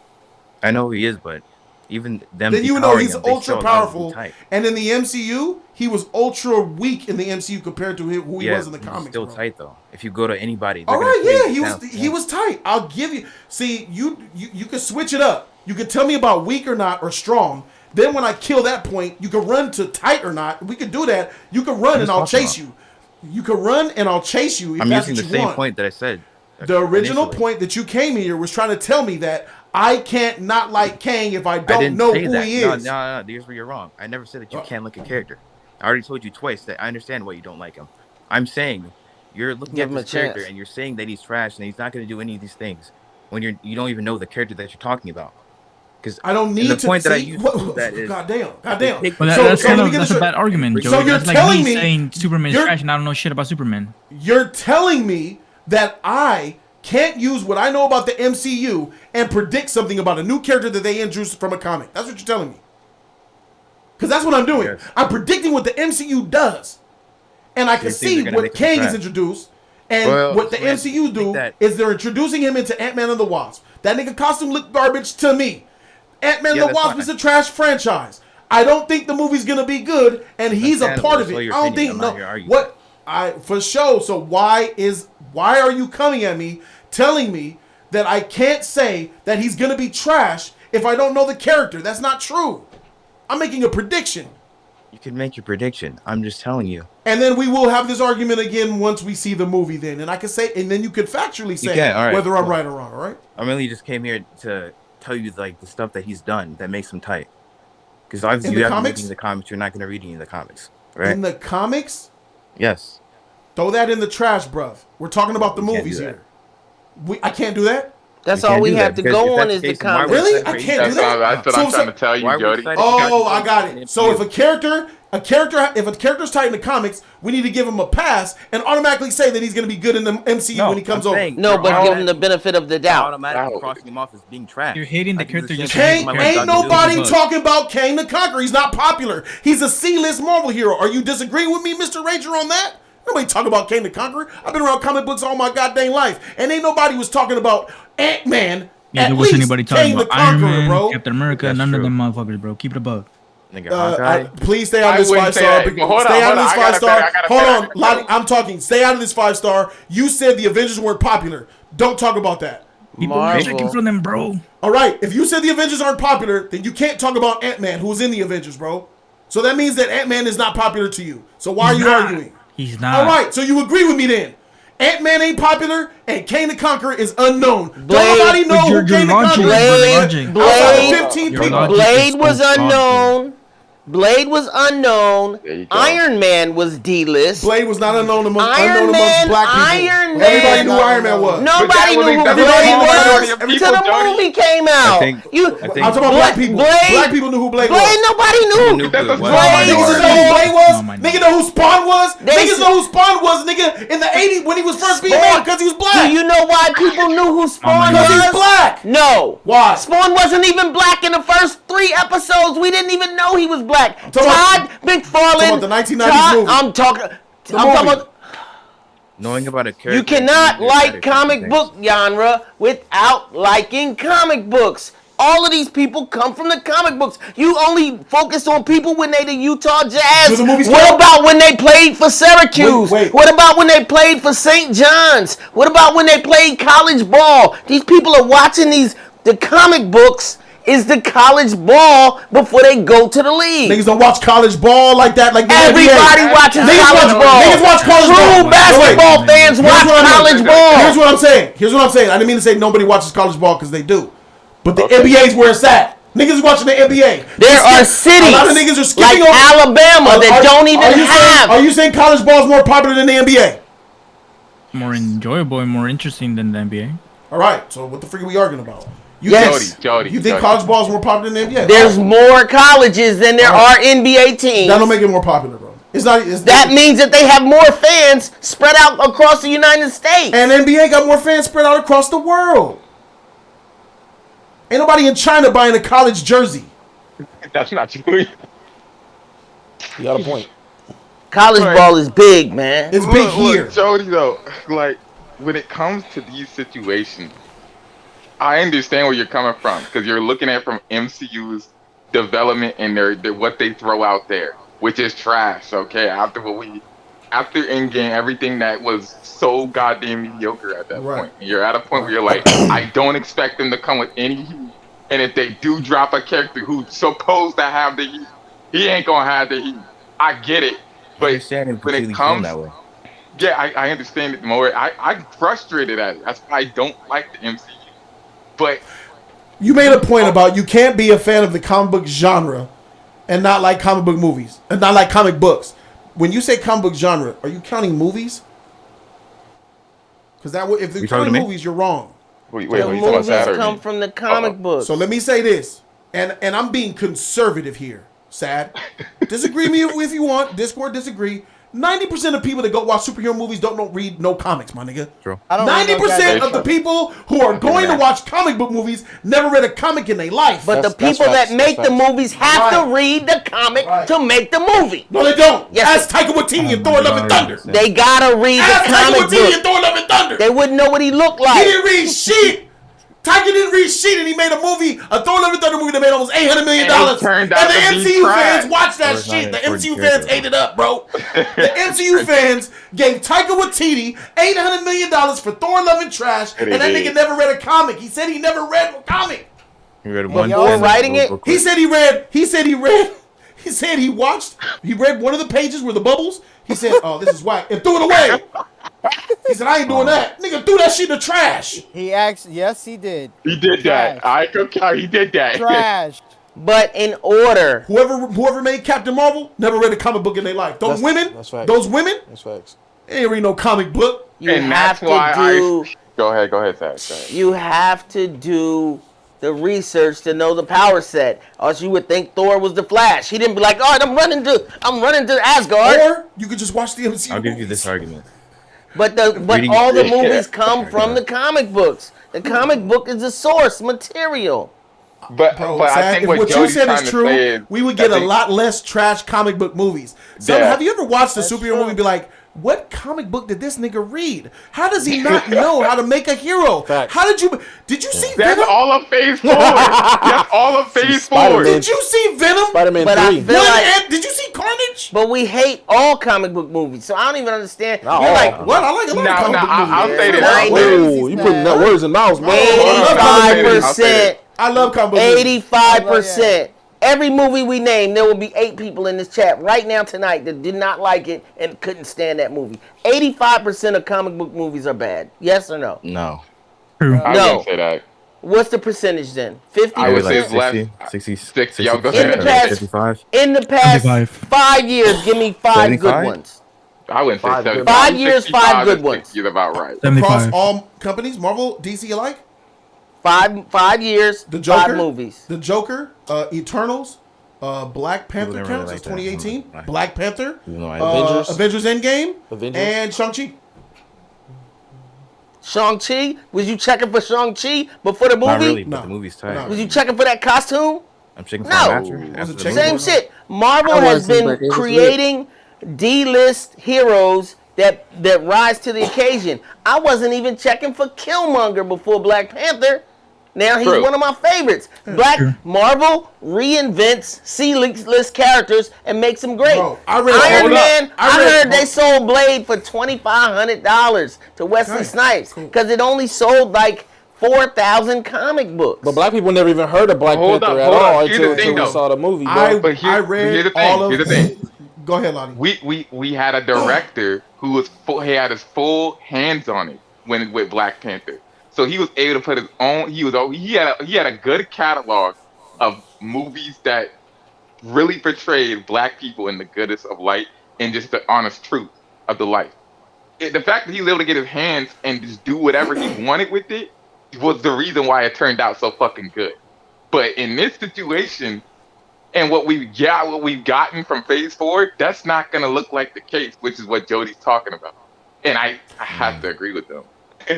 I know who he is, but even them. Then you know he's ultra powerful. And in the MCU, he was ultra weak in the MCU compared to who he was in the comics. Still tight though. If you go to anybody, all right, yeah, he was tight. I'll give you. See, you could switch it up. You could tell me about weak or not or strong. Then when I kill that point, you can run to tight or not. We could do that. You can run and I'll chase you. You can run and I'll chase you. If I'm that's using what the you same want. point that I said. The original point that you came here was trying to tell me that I can't not like Kang if I don't know who he is. No. Here's where you're wrong. I never said that you can't like a character. I already told you twice that I understand why you don't like him. I'm saying you're looking at this character and you're saying that he's trash and he's not going to do any of these things when you don't even know the character that you're talking about. Because I don't need the to point see, that I used to do that is goddamn. Well, that's a bad argument, Joe. So you're that's like telling me me saying Superman is trash and I don't know shit about Superman. You're telling me that I can't use what I know about the MCU and predict something about a new character that they introduced from a comic. That's what you're telling me. Because that's what I'm doing. Yes. I'm predicting what the MCU does. And I can see what Kang is introduced. And what the MCU do is they're introducing him into Ant-Man and the Wasp. That nigga costume looked garbage to me. Ant-Man and the Wasp is a trash franchise. I don't think the movie's going to be good, and he's a part of it. I don't think, for sure. So why are you coming at me telling me that I can't say that he's going to be trash if I don't know the character? That's not true. I'm making a prediction. You can make your prediction. I'm just telling you. And then we will have this argument again once we see the movie then. And I can say, and then you could factually say whether I'm right or wrong, all right? I really just came here to tell you like the stuff that he's done that makes him tight. Because obviously you haven't read any of the comics, you're not going to read any of the comics, right? In the comics? Yes. Throw that in the trash, bruv. We're talking about the movies here. I can't do that? That's all we have to go on is the comics. Really? I can't do that? That's what I'm trying to tell you, Jody. Oh, I got it. So if a character's tight in the comics, we need to give him a pass and automatically say that he's going to be good in the MCU when he comes over. No, but give him the benefit of the doubt. Automatically crossing him off as being trash. You're hating the character. Ain't nobody talking about Kang the Conqueror. He's not popular. He's a C-list Marvel hero. Are you disagreeing with me, Mr. Ranger, on that? Nobody talking about Kang the Conqueror. I've been around comic books all my goddamn life, and ain't nobody was talking about Ant-Man. Yeah, there was anybody talking about Iron Man, bro. Captain America, none of them motherfuckers, bro. Keep it above. Please stay out of this 5-star. Stay out of this 5-star. Hold on, Lottie, I'm talking. Stay out of this 5-star. You said the Avengers weren't popular. Don't talk about that. People are checking for them, bro. All right, if you said the Avengers aren't popular, then you can't talk about Ant-Man, who was in the Avengers, bro. So that means that Ant-Man is not popular to you. So why are you arguing? He's not. All right, so you agree with me then. Ant-Man ain't popular, and Kang the Conqueror is unknown. Don't nobody know who Kang the Conqueror is. Blade was unknown. Blade was unknown. There you go. Iron Man was D-list. Blade was not unknown amongst Iron Man, black people. Iron Everybody Man. knew Iron Man was. Nobody knew who exactly Blade majority was of until the people, movie came out. I think I'm talking about black people. Black people knew who Blade was. Blade, nobody knew. That's a Blade, Niggas so- know who Blade was. No, my Nigga know who Spawn was. They Niggas said- know who Spawn was, nigga, in the 80s when he was first being Spawn. made because he was black. Do you know why people knew who Spawn Because was? he's black. No. Why? Spawn wasn't even black in the first 3 episodes. We didn't even know he was black. talking Todd McFarlane. about the 1990s movie. I'm talking movie. about. Knowing about a character. You cannot is better like comic things. book genre without liking comic books. All of these people come from the comic books. You only focus on people when they the Utah Jazz. Do the movies What count? about when they played for Syracuse? Wait. What about when they played for St. John's? What about when they played college ball? These people are watching the comic books is the college ball before they go to the league. Niggas don't watch college ball like that. Like the Everybody NBA. watches Niggas college ball. Niggas watch college True ball. basketball Wait. fans Here's watch what I mean. college ball. Here's what I'm saying. I didn't mean to say nobody watches college ball because they do. But the NBA is where it's at. Niggas watching the NBA. There are cities A lot of niggas are skipping like over Alabama that don't even have. Are you saying college ball is more popular than the NBA? More enjoyable and more interesting than the NBA. All right. So what the freak are we arguing about? You Yes. think, Jody. You think college ball is more popular than the NBA? There's more colleges than there are NBA teams. That don't make it more popular, bro. It's not. It's That means that they have more fans spread out across the United States. And NBA got more fans spread out across the world. Ain't nobody in China buying a college jersey. That's not true. You got a point. College ball is big, man. It's big here. Jody, though, like when it comes to these situations, I understand where you're coming from because you're looking at it from MCU's development and their what they throw out there, which is trash. Okay, after Endgame, everything that was so goddamn mediocre at that point, and you're at a point where you're like, I don't expect them to come with any heat, and if they do drop a character who's supposed to have the heat, he ain't gonna have the heat. I get it, but when it comes that way. yeah, I understand it more. I'm frustrated at it. That's why I don't like the MCU. But You made a point about you can't be a fan of the comic book genre and not like comic book movies and not like comic books. When you say comic book genre, are you counting movies? Because that if you're counting movies, you're wrong. Wait, The movies come from the comic books. So let me say this, and I'm being conservative here. Sad. Disagree me if you want. Discord, disagree. 90% of people that go watch superhero movies don't read no comics, my nigga. True. 90% of the people who are going to watch comic book movies never read a comic in their life. But the people that make the movies have to read the comic to make the movie. No, they don't. Yes, Ask Taika Waititi and Thor Love and Thunder. They gotta read Ask the Taika comic Waititi and book. Thor Love and Thunder. They wouldn't know what he looked like. He didn't read shit. Taika didn't read shit, and he made a movie, a Thor Love and Thunder movie that made almost $800 million. And it turned out And the to be MCU trash. fans watched that shit. The MCU fans ate it up, bro. The MCU fans gave Taika Waititi $800 million for Thor Love and Trash, and that nigga never read a comic. He said he never read a comic. He read one. You're writing it? He said he read. He said he read one of the pages where the bubbles. He said, "Oh, this is whack," and threw it away. He said, "I ain't doing that." Nigga threw that shit in the trash. He actually, yes, he did. He did that. I could count. He did that. Trash. But in order, whoever made Captain Marvel never read a comic book in their life. Those women, that's facts. those women, That's facts. they ain't read no comic book. you And have that's why to do. Go ahead, Zach. You have to do the research to know the power set, or else you would think Thor was the Flash. He didn't be like, "Oh, I'm running to Asgard." Or you could just watch the MCU. I'll give you this argument. But all the movies come from the comic books. The comic book is the source material. But I think what you Jody's said trying is to true, say is we would get that a lot less trash comic book movies. So, Yeah. have you ever watched a superhero movie and be like, what comic book did this nigga read? How does he not know how to make a hero? Facts. How did you see That's Venom? all of Phase 4. That's all of Phase 4. Spider-Man. Did you see Venom? Spider-Man But I 3. feel like, Did you see Carnage? but we hate all comic book movies, so I don't even understand. Not You're all. like, What? I like a lot of Now, comic book movies. I'll say this. Whoa, you putting that words in mouths, man. I'll say this. 85%. I love comic book movies. 85%. Every movie we name, there will be 8 people in this chat right now tonight that did not like it and couldn't stand that movie. 85% of comic book movies are bad. Yes or no? No. True. I No. wouldn't say that. What's the percentage then? 50%? I would say it's like less. 60. Yeah, I was gonna say In the that. past, 55? in the past 75. 5 years, give me 5 good 75? ones. I wouldn't say 75. 5 years, 5 good 60 ones. is about right. Across 75. all companies, Marvel, DC alike. 5 years, The Joker, 5 movies. The Joker, Eternals, Black Panther never counts really as liked that. 2018. Black Panther, Even though I Avengers Endgame, Avengers. and Shang-Chi. Shang-Chi? Was you checking for Shang-Chi before the movie? Not really, but No. the movie's tight. No. Was you checking for that costume? I'm checking for No. a match. Wasn't After the checking movie. Same shit. Marvel I has wasn't, been but it was creating D-list heroes that rise to the occasion. I wasn't even checking for Killmonger before Black Panther. Now he's True. one of my favorites. Marvel reinvents C-list characters and makes them great. Bro, I read- Iron hold up. Man. I I read- heard they sold Blade for $2,500 to Wesley Okay, Snipes cool. because it only sold like 4,000 comic books. But black people never even heard of Black Hold Panther up, at hold all up. Here's the until thing, we though. saw the movie, bro. I But read here's the thing. all of. Here's the thing. Go ahead, Lonnie. We had a director who was he had his full hands on it with Black Panther. So he was able to put his own. He had a good catalog of movies that really portrayed black people in the goodness of light and just the honest truth of the life. The fact that he was able to get his hands and just do whatever he wanted with it was the reason why it turned out so fucking good. But in this situation, and what we've gotten from Phase 4, that's not gonna look like the case, which is what Jody's talking about. And I have to agree with them.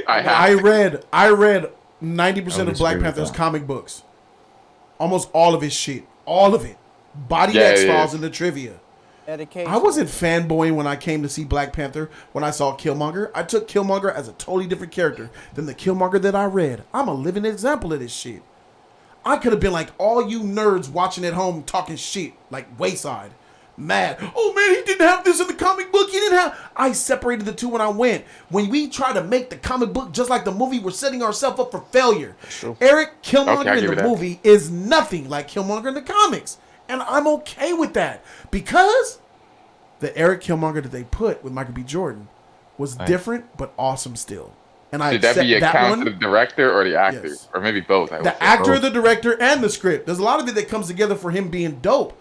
I read 90% I of would Black disagree with Panther's that. comic books. Almost all of his shit. All of it. Body Yeah, X it Files is. in the trivia. Dedication. I wasn't fanboying when I came to see Black Panther when I saw Killmonger. I took Killmonger as a totally different character than the Killmonger that I read. I'm a living example of this shit. I could have been like all you nerds watching at home talking shit, like Wayside. Mad. Oh man, he didn't have this in the comic book. He didn't have. I separated the two when I went. When we try to make the comic book just like the movie, we're setting ourselves up for failure. Eric Killmonger Okay, I'll in give the you that. movie is nothing like Killmonger in the comics. And I'm okay with that. Because the Eric Killmonger that they put with Michael B. Jordan was different but awesome still. And I Did that accept be a that count one. to the director or the actor? Yes. Or maybe both? I would The say. actor, the director, and the script. There's a lot of it that comes together for him being dope.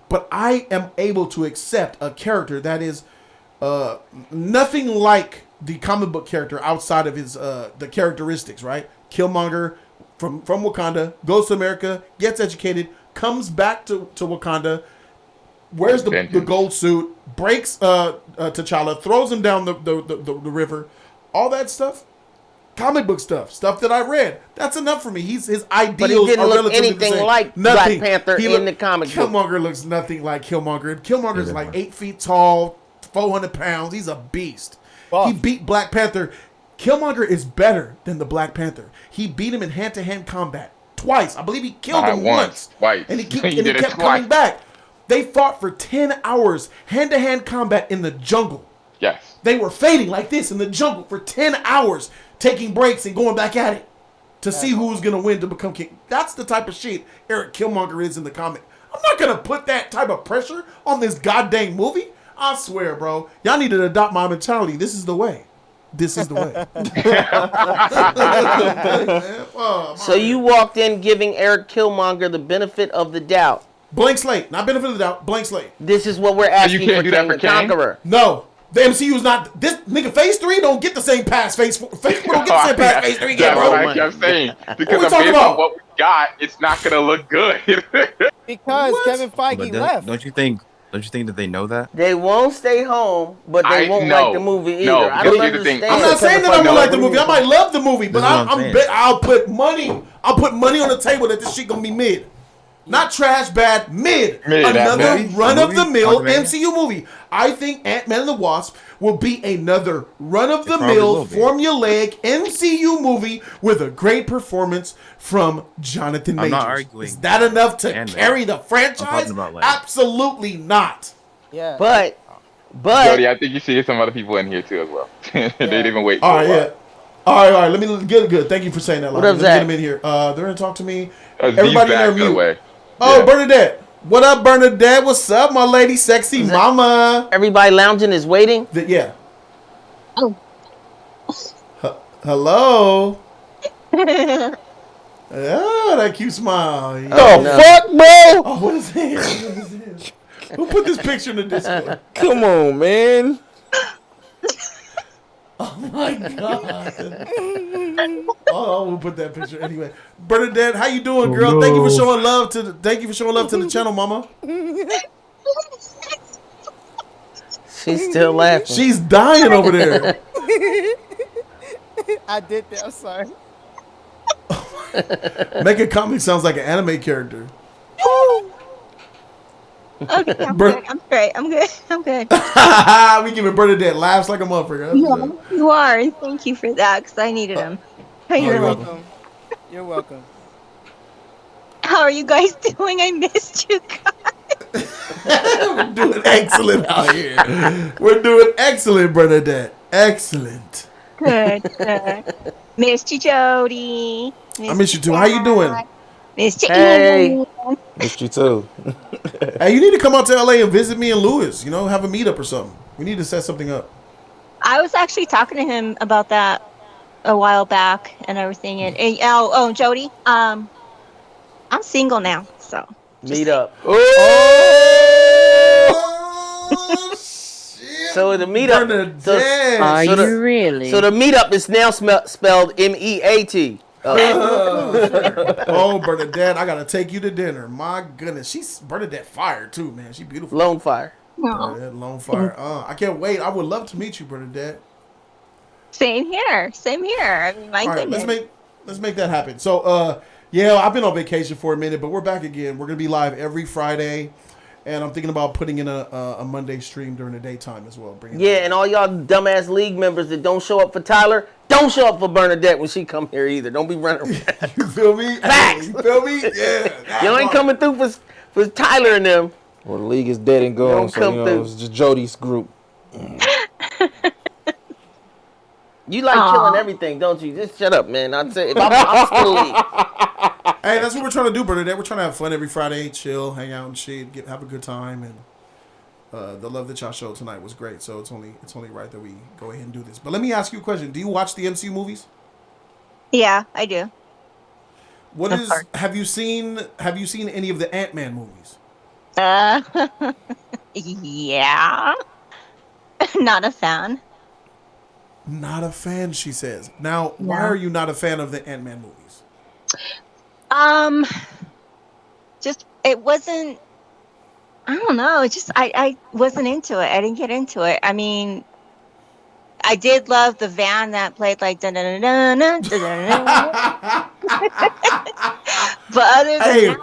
But I am able to accept a character that is nothing like the comic book character outside of his the characteristics, right? Killmonger from Wakanda, goes to America, gets educated, comes back to Wakanda, wears the gold suit, breaks T'Challa, throws him down the river, all that stuff. Comic book stuff that I read. That's enough for me. His ideals But he didn't are look relatively anything the same. like Nothing. Black Panther in the comic book. Killmonger looks nothing like Killmonger. Killmonger's like 8 feet tall, 400 pounds. He's a beast. He beat Black Panther. Killmonger is better than the Black Panther. He beat him in hand-to-hand combat twice. I believe he killed Not him once, twice. and he He did it kept twice. coming back. They fought for 10 hours hand-to-hand combat in the jungle. Yes. They were fading like this in the jungle for 10 hours, taking breaks and going back at it to see who's going to win to become king. That's the type of shit Eric Killmonger is in the comic. I'm not going to put that type of pressure on this goddamn movie. I swear, bro. Y'all need to adopt my mentality. This is the way. This is the way. So you walked in giving Eric Killmonger the benefit of the doubt. Blank slate. Not benefit of the doubt. Blank slate. This is what we're asking for King the Conqueror. No. The MCU is not this nigga. Phase 3 don't get the same pass. Phase 4 don't get the same pass. Phase 3 get, That's bro. what I kept saying. What Because we based talking on about? what we got, it's not gonna look good. Because Kevin Feige But left. don't you think that they know that? They won't stay home, but they won't like the movie either. No, I don't here's the thing. understand. I'm not saying that I won't like the movie. I might love the movie, but This is what I'm saying. I'll put money. I'll put money on the table that this shit gonna be mid. Not trash, bad, mid. Another movie? run-of-the-mill Quantumania? MCU movie. I think Ant-Man and the Wasp will be another It probably run-of-the-mill, will be. formulaic MCU movie with a great performance from Jonathan I'm Majors. not arguing Is that enough to Ant-Man. carry the I'm franchise? talking about, like- Absolutely not. Yeah. But Jody, I think you see some other people in here too as well. They didn't even wait. All right, yeah. All right. Let me get good. Thank you for saying that. What Lonnie. up, Let me Zach? get them in here. They're gonna talk to me. Z's Everybody in back, there by the mute. way. Oh, Yeah. Bernadette. What up, Bernadette? What's up, my lady, sexy mama? everybody lounging is waiting. Yeah. Oh. Hello. Oh, that cute smile. Yeah. Fuck, bro. Oh, what is this? Who put this picture in the Discord? Come on, man. Oh my God. Oh, we'll put that picture anyway. Bernadette, how you doing, girl? no. Thank you for showing love to the channel, mama. She's still laughing. She's dying over there. I did that. I'm sorry. Making comic sounds like an anime character. Okay, I'm good. I'm great. I'm good. I'm good. We giving Bernadette laughs like a motherfucker. Yeah, you are. And thank you for that because I needed them. You're welcome. You're welcome. How are you guys doing? I missed you guys. We're doing excellent out here. We're doing excellent, Bernadette. Excellent. Good. Missed you, Jody. I miss you too. How you doing? Missed you. Hey. Missed you too. Hey, you need to come out to LA and visit me and Lewis. You know, have a meetup or something. We need to set something up. I was actually talking to him about that a while back and everything. And Jody, I'm single now, so Meet up. Oh, shit. So the meetup. Bernadette. You really? So the meetup is now spelled MEAT. Oh, Bernadette, I gotta take you to dinner. My goodness, Bernadette fire too, man. She beautiful. Lone fire. Bernadette, lone fire. I can't wait. I would love to meet you, Bernadette. Same here. I mean, my goodness. Let's make that happen. So, yeah, I've been on vacation for a minute, but we're back again. We're gonna be live every Friday, and I'm thinking about putting in a Monday stream during the daytime as well. And all y'all dumbass league members that don't show up for Tyler, don't show up for Bernadette when she come here either. Don't be running around. You feel me? Facts. You feel me? Yeah. You ain't coming through for Tyler and them. Well, the league is dead and gone, so it's just Jody's group. You like killing everything, don't you? Just shut up, man. I'm still league. Hey, that's what we're trying to do, Bernadette. We're trying to have fun every Friday, chill, hang out and shit, have a good time, and the love that y'all showed tonight was great. So it's only right that we go ahead and do this. But let me ask you a question: do you watch the MCU movies? Yeah, I do. Have you seen any of the Ant-Man movies? Yeah. Not a fan. Not a fan, she says. Now, why are you not a fan of the Ant-Man movies? Just it wasn't. I don't know. Just I wasn't into it. I didn't get into it. I mean, I did love the van that played like da da da da da. But other than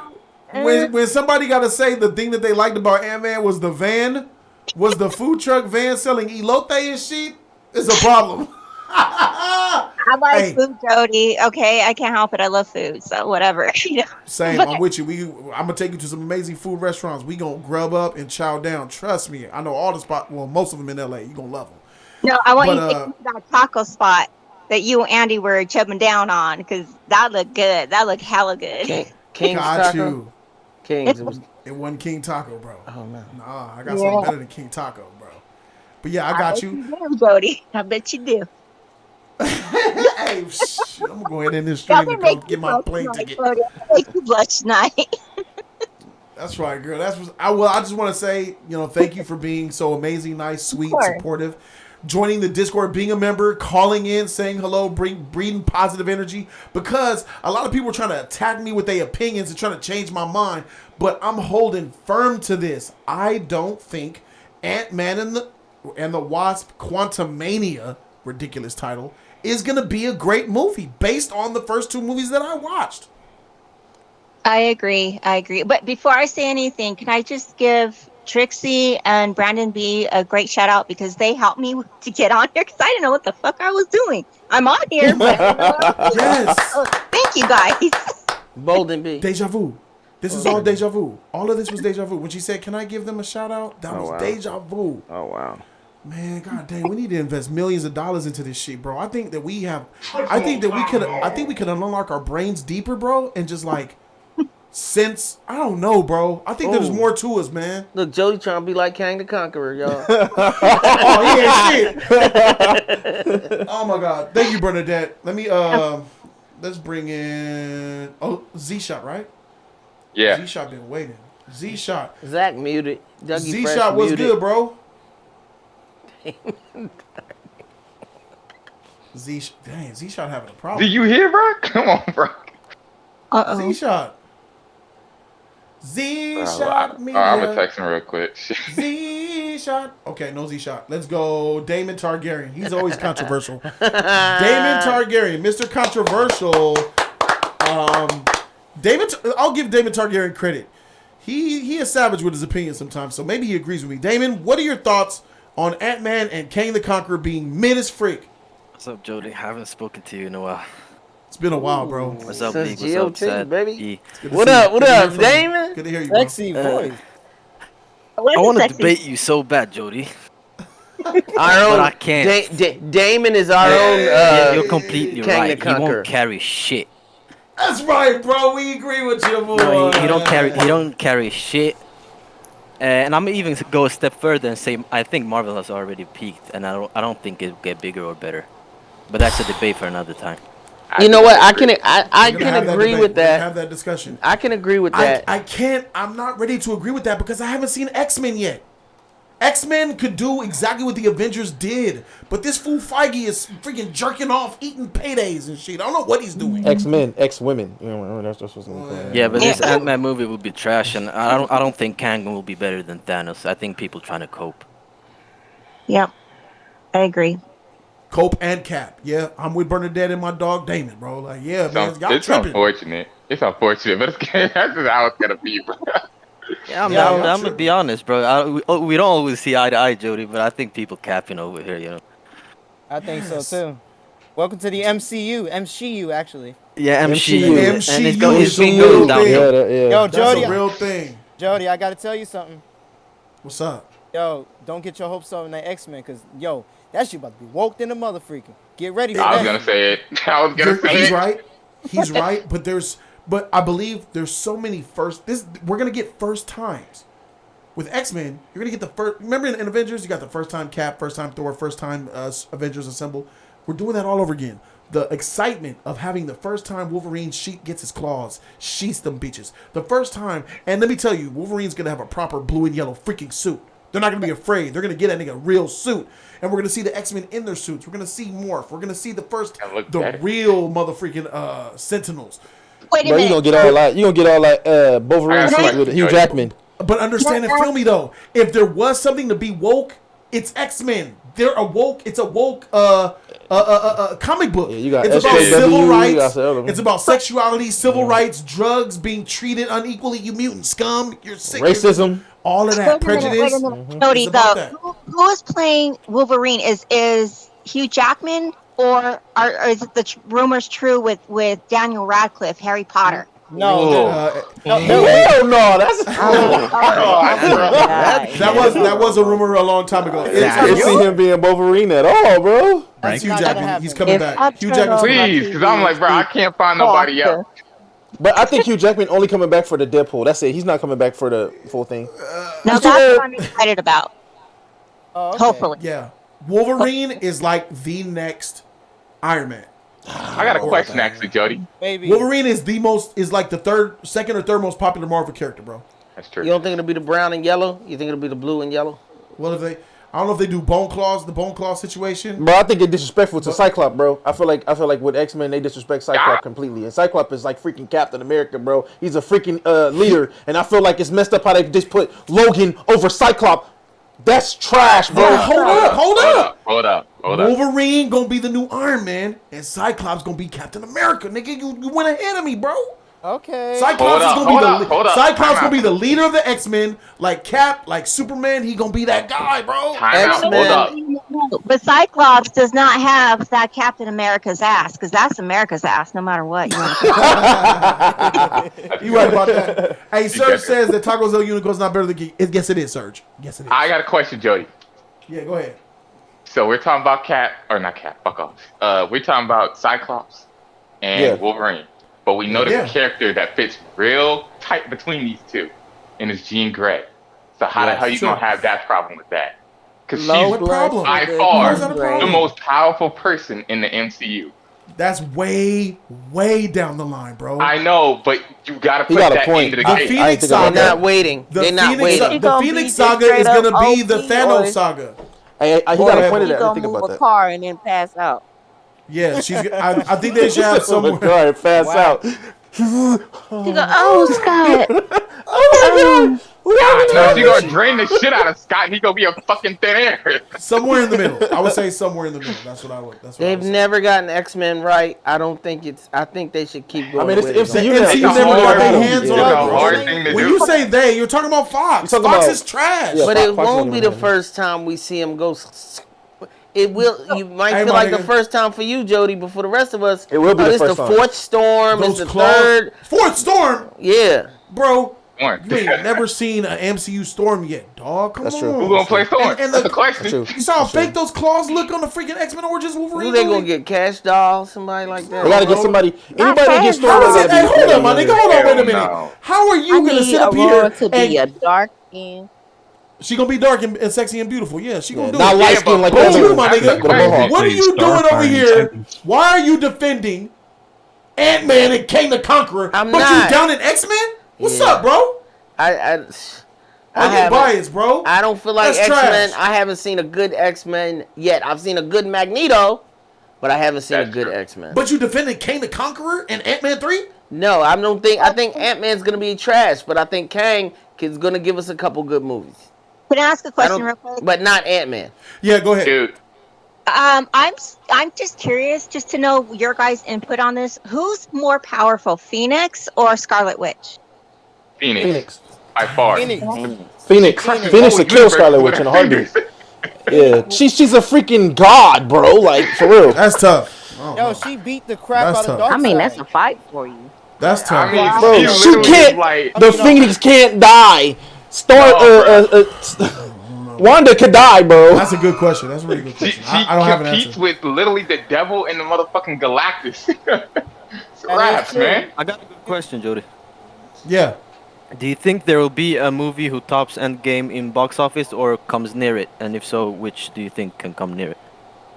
that, when somebody got to say the thing that they liked about Ant-Man was the van, was the food truck van selling elote and shit, it's a problem. I like food, Jody. Okay, I can't help it. I love food, so whatever. Same. I'm with you. I'm gonna take you to some amazing food restaurants. We gonna grub up and chow down. Trust me. I know all the spots. Well, most of them in LA. You gonna love them. No, I want you to take me to that taco spot that you and Andy were chubbing down on because that looked good. That looked hella good. King's got Taco? you. King's. It wasn't King Taco, bro. Oh no. Nah, I got something better than King Taco, bro. But yeah, I got you. Do, Jody. I bet you do. Hey, I'm gonna go ahead in this stream and go get my plane ticket. Make you blush tonight. That's right, girl. I just want to say, thank you for being so amazing, nice, sweet, supportive, joining the Discord, being a member, calling in, saying hello, breathing positive energy. Because a lot of people are trying to attack me with their opinions and trying to change my mind, but I'm holding firm to this. I don't think Ant-Man and the Wasp: Quantumania, ridiculous title, is going to be a great movie based on the first two movies that I watched. I agree. But before I say anything, can I just give Trixie and Brandon B a great shout out because they helped me to get on here because I didn't know what the fuck I was doing. I'm on here. But yes. Thank you guys. Bolden B. Deja vu. This is all deja vu. All of this was deja vu. When she said, "Can I give them a shout out?" That was deja vu. Oh wow. Man, god dang, we need to invest millions of dollars into this shit, bro. I think we could unlock our brains deeper, bro, and just like sense. I don't know, bro. I think there's more to us, man. Look, Jody trying to be like Kang the Conqueror, y'all. Oh yeah, shit. Oh my god. Thank you, Bernadette. Let Let's bring in Z-Shot, right? Yeah. Z-Shot been waiting. Z-Shot. Zach muted. Z-Shot was good, bro. Z-Shot having a problem. Do you hear, bro? Come on, bro. Z-Shot. Z-Shot media. I'm gonna text him real quick. Z-Shot. Okay, no Z-Shot. Let's go Damon Targaryen. He's always controversial. Damon Targaryen, Mr. Controversial. I'll give Damon Targaryen credit. He is savage with his opinions sometimes, so maybe he agrees with me. Damon, what are your thoughts on Ant-Man and Kang the Conqueror being mid as freak? What's up, Jody? Haven't spoken to you in a while. It's been a while, bro. What's up, Since League? What's up, GOT, Sad? baby? E. What up, Damon? Good to hear you, bro. Sexy voice. I want to debate you so bad, Jody. Our But own, I can't. Damon is our own. You're completely Kang right. the He won't Conqueror. carry shit. That's right, bro. We agree with you, boy. No, he don't carry. He don't carry shit. And I'm even go a step further and say I think Marvel has already peaked, and I don't think it'll get bigger or better. But that's a debate for another time. You know what? I can agree with We're that. gonna have that discussion. I can agree with that. I can't. I'm not ready to agree with that because I haven't seen X-Men yet. X-Men could do exactly what the Avengers did, but this fool Feige is freaking jerking off, eating paydays and shit. I don't know what he's doing. X-Men, X-Women. You know, that's what's going Yeah, but this Ant-Man movie will be trash, and I don't think Kang will be better than Thanos. I think people trying to cope. Yep, I agree. Cope and Cap. Yeah, I'm with Bernadette and my dog Damon, bro. Like, yeah, man, y'all It's tripping. unfortunate. It's unfortunate, but that's just how it's gonna be, bro. Yeah, I'm gonna be honest, bro. We don't always see eye to eye, Jody, but I think people capping over here, you know. I think so too. Welcome to the MCU actually. Yeah, MCU. MCU And is it's a been real going down. thing. Yo, That's Jody, a real thing. Jody, I gotta tell you something. What's up? Yo, don't get your hopes up in that X-Men, cause yo, that shit about to be woke in the mother freaking. Get ready for that. I was gonna say it. I was gonna say He's it. right. He's right. But I believe there's so many we're gonna get first times. With X-Men, you're gonna get the first. Remember in Avengers, you got the first time Cap, first time Thor, first time Avengers Assemble. We're doing that all over again. The excitement of having the first time Wolverine gets his claws, sheaths them bitches. The first time, and let me tell you, Wolverine's gonna have a proper blue and yellow freaking suit. They're not gonna be afraid. They're gonna get that nigga a real suit, and we're gonna see the X-Men in their suits. We're gonna see Morph. We're gonna see the real motherfucking Sentinels. Wait a Bro, minute. you gonna get all like Wolverine suit with Hugh Jackman. But understand and feel me though. If there was something to be woke, it's X-Men. They're a woke. It's a woke comic book. Yeah, you got it's about SJW, civil you rights. got the other one. It's about sexuality, civil rights, drugs, being treated unequally. You mutant scum. You're sick. Racism. All of that prejudice. Wait a minute. Jody, It's about though, that. who is playing Wolverine? Is Hugh Jackman, or is it the rumors true with Daniel Radcliffe, Harry Potter? No, Hell no, that's that was a rumor a long time ago. I didn't see him being Wolverine at all, bro. That's Hugh Jackman. He's coming back. Hugh Please, Jackman's because I'm like, bro, I can't find nobody else. But I think Hugh Jackman only coming back for the Deadpool. That's it. He's not coming back for the full thing. Now that's what I'm excited about. Hopefully. Yeah. Wolverine is like the next Iron Man. I got a question actually, Jody. Baby. Wolverine is like the second or third most popular Marvel character, bro. That's true. You don't think it'll be the brown and yellow? You think it'll be the blue and yellow? Well, I don't know if they do the bone claw situation. Bro, I think it's disrespectful to Cyclops, bro. I feel like with X-Men they disrespect Cyclops completely, and Cyclops is like freaking Captain America, bro. He's a freaking leader, and I feel like it's messed up how they just put Logan over Cyclops. That's trash, bro. Hold up. Wolverine gonna be the new Iron Man, and Cyclops gonna be Captain America. Nigga, you went ahead of me, bro. Okay. Cyclops is gonna be the leader of the X-Men, like Cap, like Superman. He gonna be that guy, bro. X-Men. But Cyclops does not have that Captain America's ass, because that's America's ass, no matter what. You right about that. Hey, Serge says that Taco Zell Unicorn's not better than Geek. Yes, it is, Serge. Yes, it is. I got a question, Jody. Yeah, go ahead. So we're talking about fuck off. We're talking about Cyclops and Wolverine. But we know there's a character that fits real tight between these two, and it's Jean Grey. So how the hell you gonna have that problem with that? Because she's by far the most powerful person in the MCU. That's way, way down the line, bro. I know, but you gotta put got a that point. into the The game. Phoenix They're Saga. not waiting. The They're not Phoenix, waiting. the Phoenix Saga is gonna be the Thanos Saga. He got a point of He that. I gonna think move about a that. car and then pass out. Yeah, I think they should have somewhere. All right, pass out. He go, oh Scott. Oh my God. No, she gonna drain the shit out of Scott, and he gonna be a fucking thin air. Somewhere in the middle. I would say somewhere in the middle. That's what I would. That's what They've never gotten X-Men right. I don't think it's. I think they should keep going. I mean, it's with the it. MCU. MCU It's never got hard. their hands It's on a it, hard bro. thing to When do. you say they, you're talking about Fox. You're talking Fox about- is trash. Yeah, But it Fox won't be the News. first time we see him go. It will. You might Hey, feel my like the nigga. first time for you, Jody, but for the rest of us, It will be the it's first the time. fourth storm. Those It's the claws- third. Fourth Storm, Yeah. bro. One. You ain't never seen an MCU Storm yet, dog. Come That's on. true. Who gonna play Thor? And That's the- the question. True. You saw how fake those claws look on the freaking X-Men Origins Wolverine? Who they gonna movie? get? Cash Doll? Somebody like that? They gotta get somebody. Anybody that gets How is started. it? Hey, hold on, my nigga. Hold on, wait a minute. No. How are you I gonna need sit up Aurora here to be a and dark skin. she gonna be dark and sexy and beautiful? Yeah, she gonna do Not it. light skin like What that. you, my nigga? With a mohawk. What are you doing over here? Why are you defending Ant-Man and Kang the Conqueror, I'm but not. you down in X-Men? What's Yeah. up, bro? I Are you haven't- biased, bro? I don't feel like That's X-Men. trash. I haven't seen a good X-Men yet. I've seen a good Magneto, but I haven't seen That's a good true. X-Men. But you defending Kang the Conqueror and Ant-Man 3? No, I don't think. I think Ant-Man's gonna be trash, but I think Kang is gonna give us a couple good movies. Can I ask a I question don't- real quick? But not Ant-Man. Yeah, go ahead. Dude, I'm just curious, just to know your guys' input on this. Who's more powerful, Phoenix or Scarlet Witch? Phoenix. By far. Phoenix Holy to kill universe Scarlet with Witch in a her heartbeat. fingers. Yeah, she's a freaking god, bro. Like for real. That's tough. Yo, she beat the crap That's out tough. of Darkseid. I mean, that's a fight for you. That's tough. I mean, Bro, she she literally can't. is like, The Phoenix can't die. Wanda could die, bro. That's a good question. That's a really good she question. I don't have an competes answer. with literally the devil and the motherfucking Galactus. Scraps, true. man. I got a good question, Jody. Yeah. Do you think there will be a movie who tops Endgame in box office or comes near it? And if so, which do you think can come near it?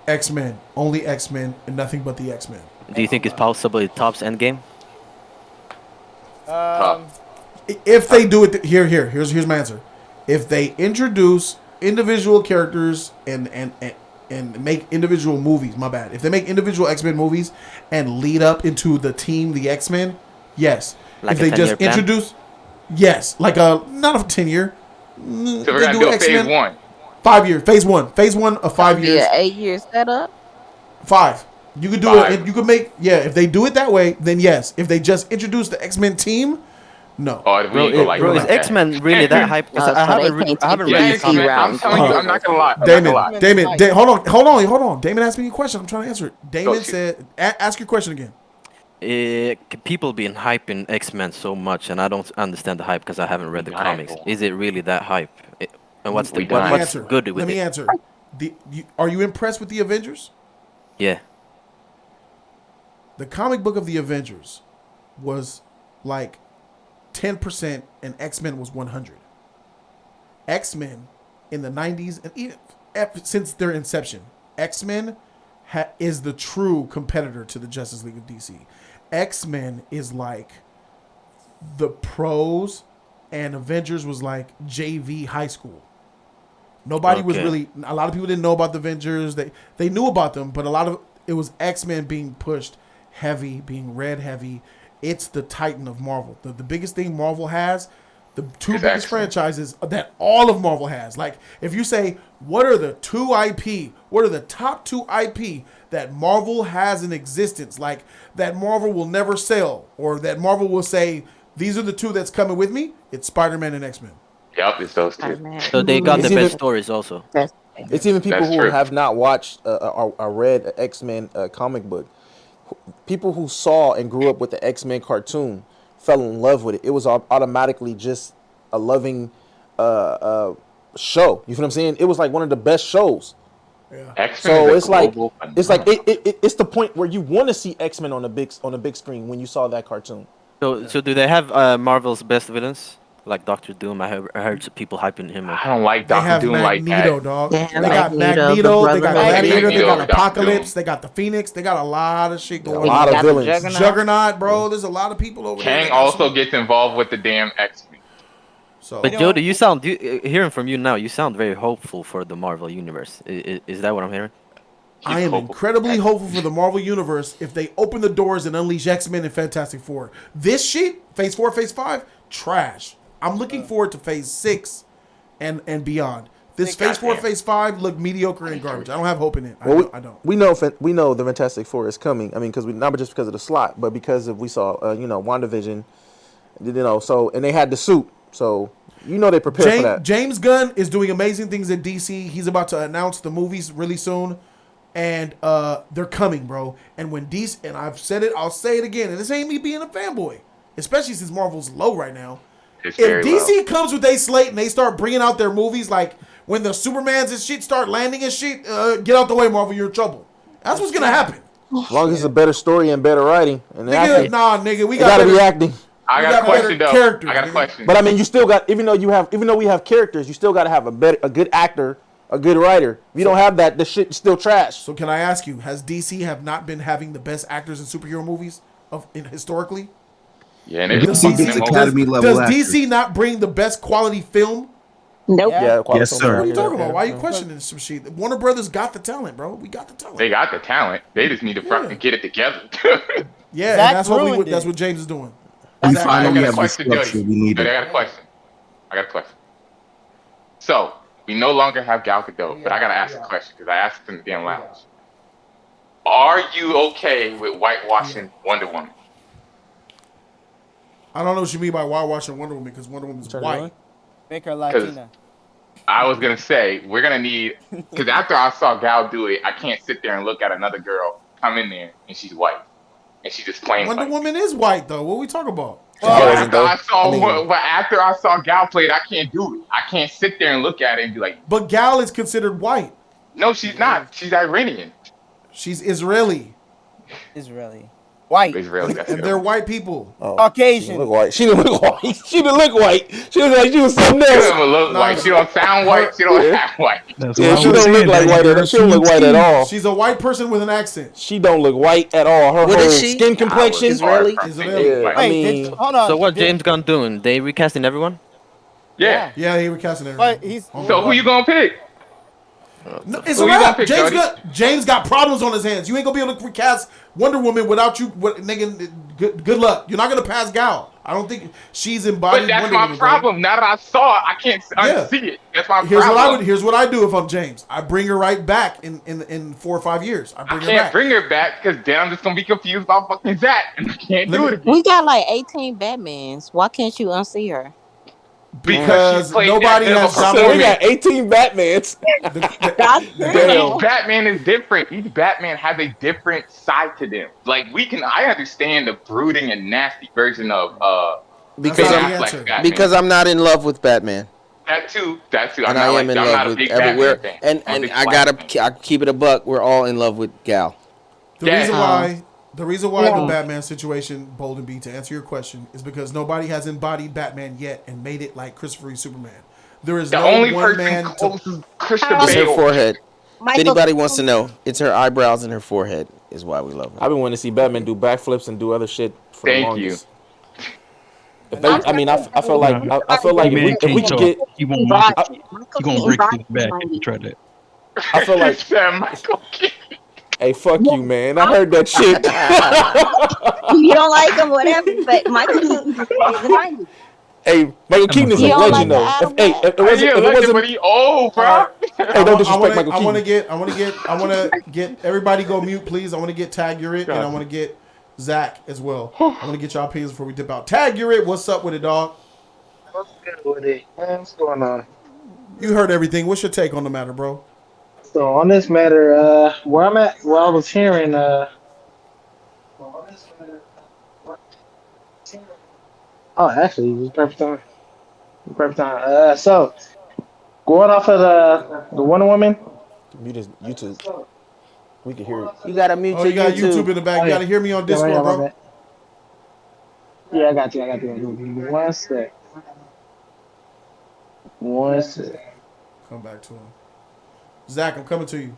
X-Men. Only X-Men and nothing but the X-Men. Do you think it's possible it tops Endgame? If they do it, here's my answer. If they introduce individual characters and make individual movies, my bad. If they make individual X-Men movies and lead up into the team, the X-Men, yes. Like if a they 10-year just plan? introduce, yes, like a not a 10-year. So we're gonna do a phase one. 5 year, phase one of 5 years. Yeah, 8 years setup. 5. You could do Five. it. You could make if they do it that way, then yes. If they just introduce the X-Men team, no. Oh, we ain't go like Bro, like is that. X-Men really that hype? 'Cause Oh, I so haven't, they can't I haven't take read Yeah, the DC X-Men, comics. I'm telling you, I'm not gonna lie. I'm not Damon, gonna lie. Damon, hold on. Damon asked me a question. I'm trying to answer it. Damon shoot. said, ask your question again. People been hyping X-Men so much, and I don't understand the hype because I haven't read the Dying comics. for Is it really that hype? And what's We the dying. what's Answer. good with Let me it? answer. Are you impressed with the Avengers? Yeah. The comic book of the Avengers was like 10% and X-Men was 100. X-Men in the 90s and even since their inception, X-Men is the true competitor to the Justice League of DC. X-Men is like the pros and Avengers was like JV high school. Nobody was really, a lot of people didn't know about the Avengers. They knew about them, but it was X-Men being pushed heavy, being read heavy. It's the Titan of Marvel. The biggest thing Marvel has, the two biggest franchises that all of Marvel has. Like, if you say, what are the top 2 IP that Marvel has in existence? Like, that Marvel will never sell, or that Marvel will say, these are the 2 that's coming with me. It's Spider-Man and X-Men. Yep, it's those two. So they got the best stories also. It's even people That's who true. have not watched or read an X-Men comic book. People who saw and grew up with the X-Men cartoon fell in love with it. It was automatically just a loving show. You feel what I'm saying? It was like one of the best shows. Yeah. X-Men So is a it's like global it's the point where you want to see X-Men on the big screen when you saw that cartoon. So do they have Marvel's best villains? Like Doctor Doom. I heard some people hyping him up. I don't like They Doctor have Doom like Magneto, that. dog. They They have got Magneto, the Magneto, they got Brotherhood. I like Gladiator, they Magneto got over Doctor Apocalypse, Doom. they got the Phoenix, they got a lot of shit going A on. lot of villains. Juggernaut, bro. There's a lot of people over there. Kang also gets involved with the damn X-Men. So, But Jody, hearing from you now, you sound very hopeful for the Marvel universe. Is that what I'm hearing? I am incredibly hopeful for the Marvel Universe if they open the doors and unleash X-Men and Fantastic Four. This shit, Phase 4, Phase 5, trash. I'm looking forward to Phase 6 and beyond. This Phase 4, Phase 5 look mediocre and garbage. I don't have hope in it. Well, I don't. We know the Fantastic Four is coming. I mean, because not just because of the slot, but because we saw WandaVision, so and they had the suit, so they prepared for that. James Gunn is doing amazing things at DC. He's about to announce the movies really soon, and they're coming, bro. And when DC, and I've said it, I'll say it again, and this ain't me being a fanboy, especially since Marvel's low right now. It's If DC comes with a slate and they start bringing out their movies, like when the Supermans and shit start landing and shit, get out the way, Marvel, you're in trouble. That's what's gonna happen. As long as it's a better story and better writing, and Nigga, nah, nigga, we gotta be acting. I got a question though. I got a question. But I mean, you still got even though we have characters, you still got to have a good actor, a good writer. If you don't have that, the shit's still trash. So can I ask you, has DC have not been having the best actors in superhero movies historically? Yeah, and does DC not bring the best quality film? Nope. Yeah, yes, sir. What are you talking about? Why are you questioning some shit? Warner Brothers got the talent, bro. We got the talent. They got the talent. They just need to fucking get it together. Yeah, and that's what James is doing. We I finally got a have the question, structure Jody. we needed. Jody, I got a question. So we no longer have Gal Gadot, but I gotta ask a question because I asked it in the damn lounge. Are you okay with whitewashing Wonder Woman? I don't know what you mean by whitewashing Wonder Woman because Wonder Woman's white. Make her Latina. I was gonna say we're gonna need because after I saw Gal do it, I can't sit there and look at another girl come in there and she's white and she just plain Wonder white. Woman is white though. What are we talking about? After I saw Gal play it, I can't do it. I can't sit there and look at it and be like. But Gal is considered white. No, she's not. She's Iranian. She's Israeli. White. Israeli. And they're white people. Caucasian. She didn't look white. She didn't look white. She looked like she was something else. She don't look white. She don't sound white. She don't act white. She don't look like white. She don't look white at all. She's a white person with an accent. She don't look white at all. Her whole skin complexion. Israeli. Yeah, I mean, hold on. So what James Gunn doing? They recasting everyone? Yeah. Yeah, he recasting everyone. But So who you gonna pick? No, it's Who a you gonna wrap. pick, James got problems on his hands. You ain't gonna be able to recast Wonder Woman without you. Nigga, good luck. You're not gonna pass Gal. I don't think she's embodied. But that's Wonder my Woman, problem. Now that I saw it, I can't unsee it. That's my problem. Here's what I do if I'm James. I bring her right back in 4 or 5 years. I I bring her can't back. bring her back because then I'm just gonna be confused about fucking Zach, and I can't do it again. We got like 18 Batmans. Why can't you unsee her? Because nobody has so we got 18 Batmans. Each Batman is different. Each Batman has a different side to them. Like I understand the brooding and nasty version of because I'm not in love with Batman. That too. And I am in love with everywhere. And I keep it a buck. We're all in love with Gal. The reason why the Batman situation, Bolden B, to answer your question, is because nobody has embodied Batman yet and made it like Christopher Reeve Superman. There is the no only one person man close to is Christian It's her Bale. forehead. If anybody wants to know, it's her eyebrows and her forehead is why we love her. I've been wanting to see Batman do backflips and do other shit for the longest. You. If they, I mean, I feel like if we could get, he gonna break his back if he try that. I feel like Michael Keaton. Hey, fuck you, man. I heard that shit. You don't like him, whatever, but Michael Keaton is the 90s. Hey, Michael Keaton is a legend, though. If it wasn't, but he old, bro. Hey, don't disrespect Michael Keaton. I want to get everybody go mute, please. I want to get Tag Urit and I want to get Zach as well. I want to get your opinions before we dip out. Tag Urit, what's up with it, dog? What's good with it? Man, what's going on? You heard everything. What's your take on the matter, bro? So on this matter, where I'm at, where I was hearing, actually, it was perfect time. Perfect time. So going off of the Wonder Woman. Mute his YouTube. We can hear it. You gotta mute your you got YouTube in the back. You gotta hear me on Discord, bro. Yeah, I got you. One sec. One sec. Come back to him. Zach, I'm coming to you.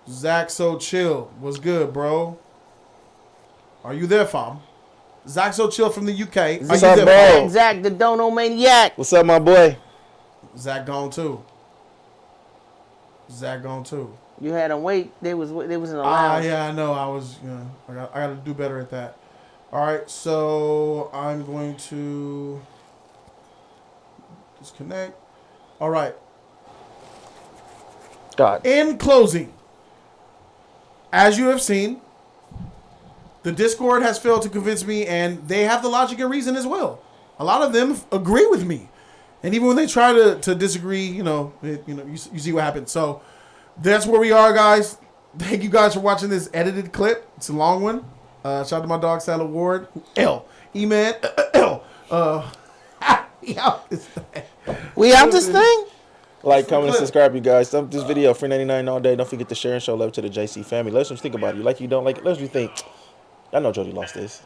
Zach, so chill. What's good, bro? Are you there, fam? Zach, so chill from the UK. What's up, bro? Zach, the Dono Maniac. What's up, my boy? Zach gone too. Zach gone too. You had them wait. They was in the lounge. Yeah, I know. I was. I got to do better at that. All right, so I'm going to disconnect. All right. God. In closing, as you have seen, the Discord has failed to convince me, and they have the logic and reason as well. A lot of them agree with me, and even when they try to disagree, you see what happens. So that's where we are, guys. Thank you guys for watching this edited clip. It's a long one. Shout out to my dog Salad Ward. E-Man. We out this thing? Like, comment, and subscribe, you guys. This video, free 99 all day. Don't forget to share and show love to the JC family. Let us know what you think about it. You like it, you don't like it. Let us know what you think. I know Jody lost this.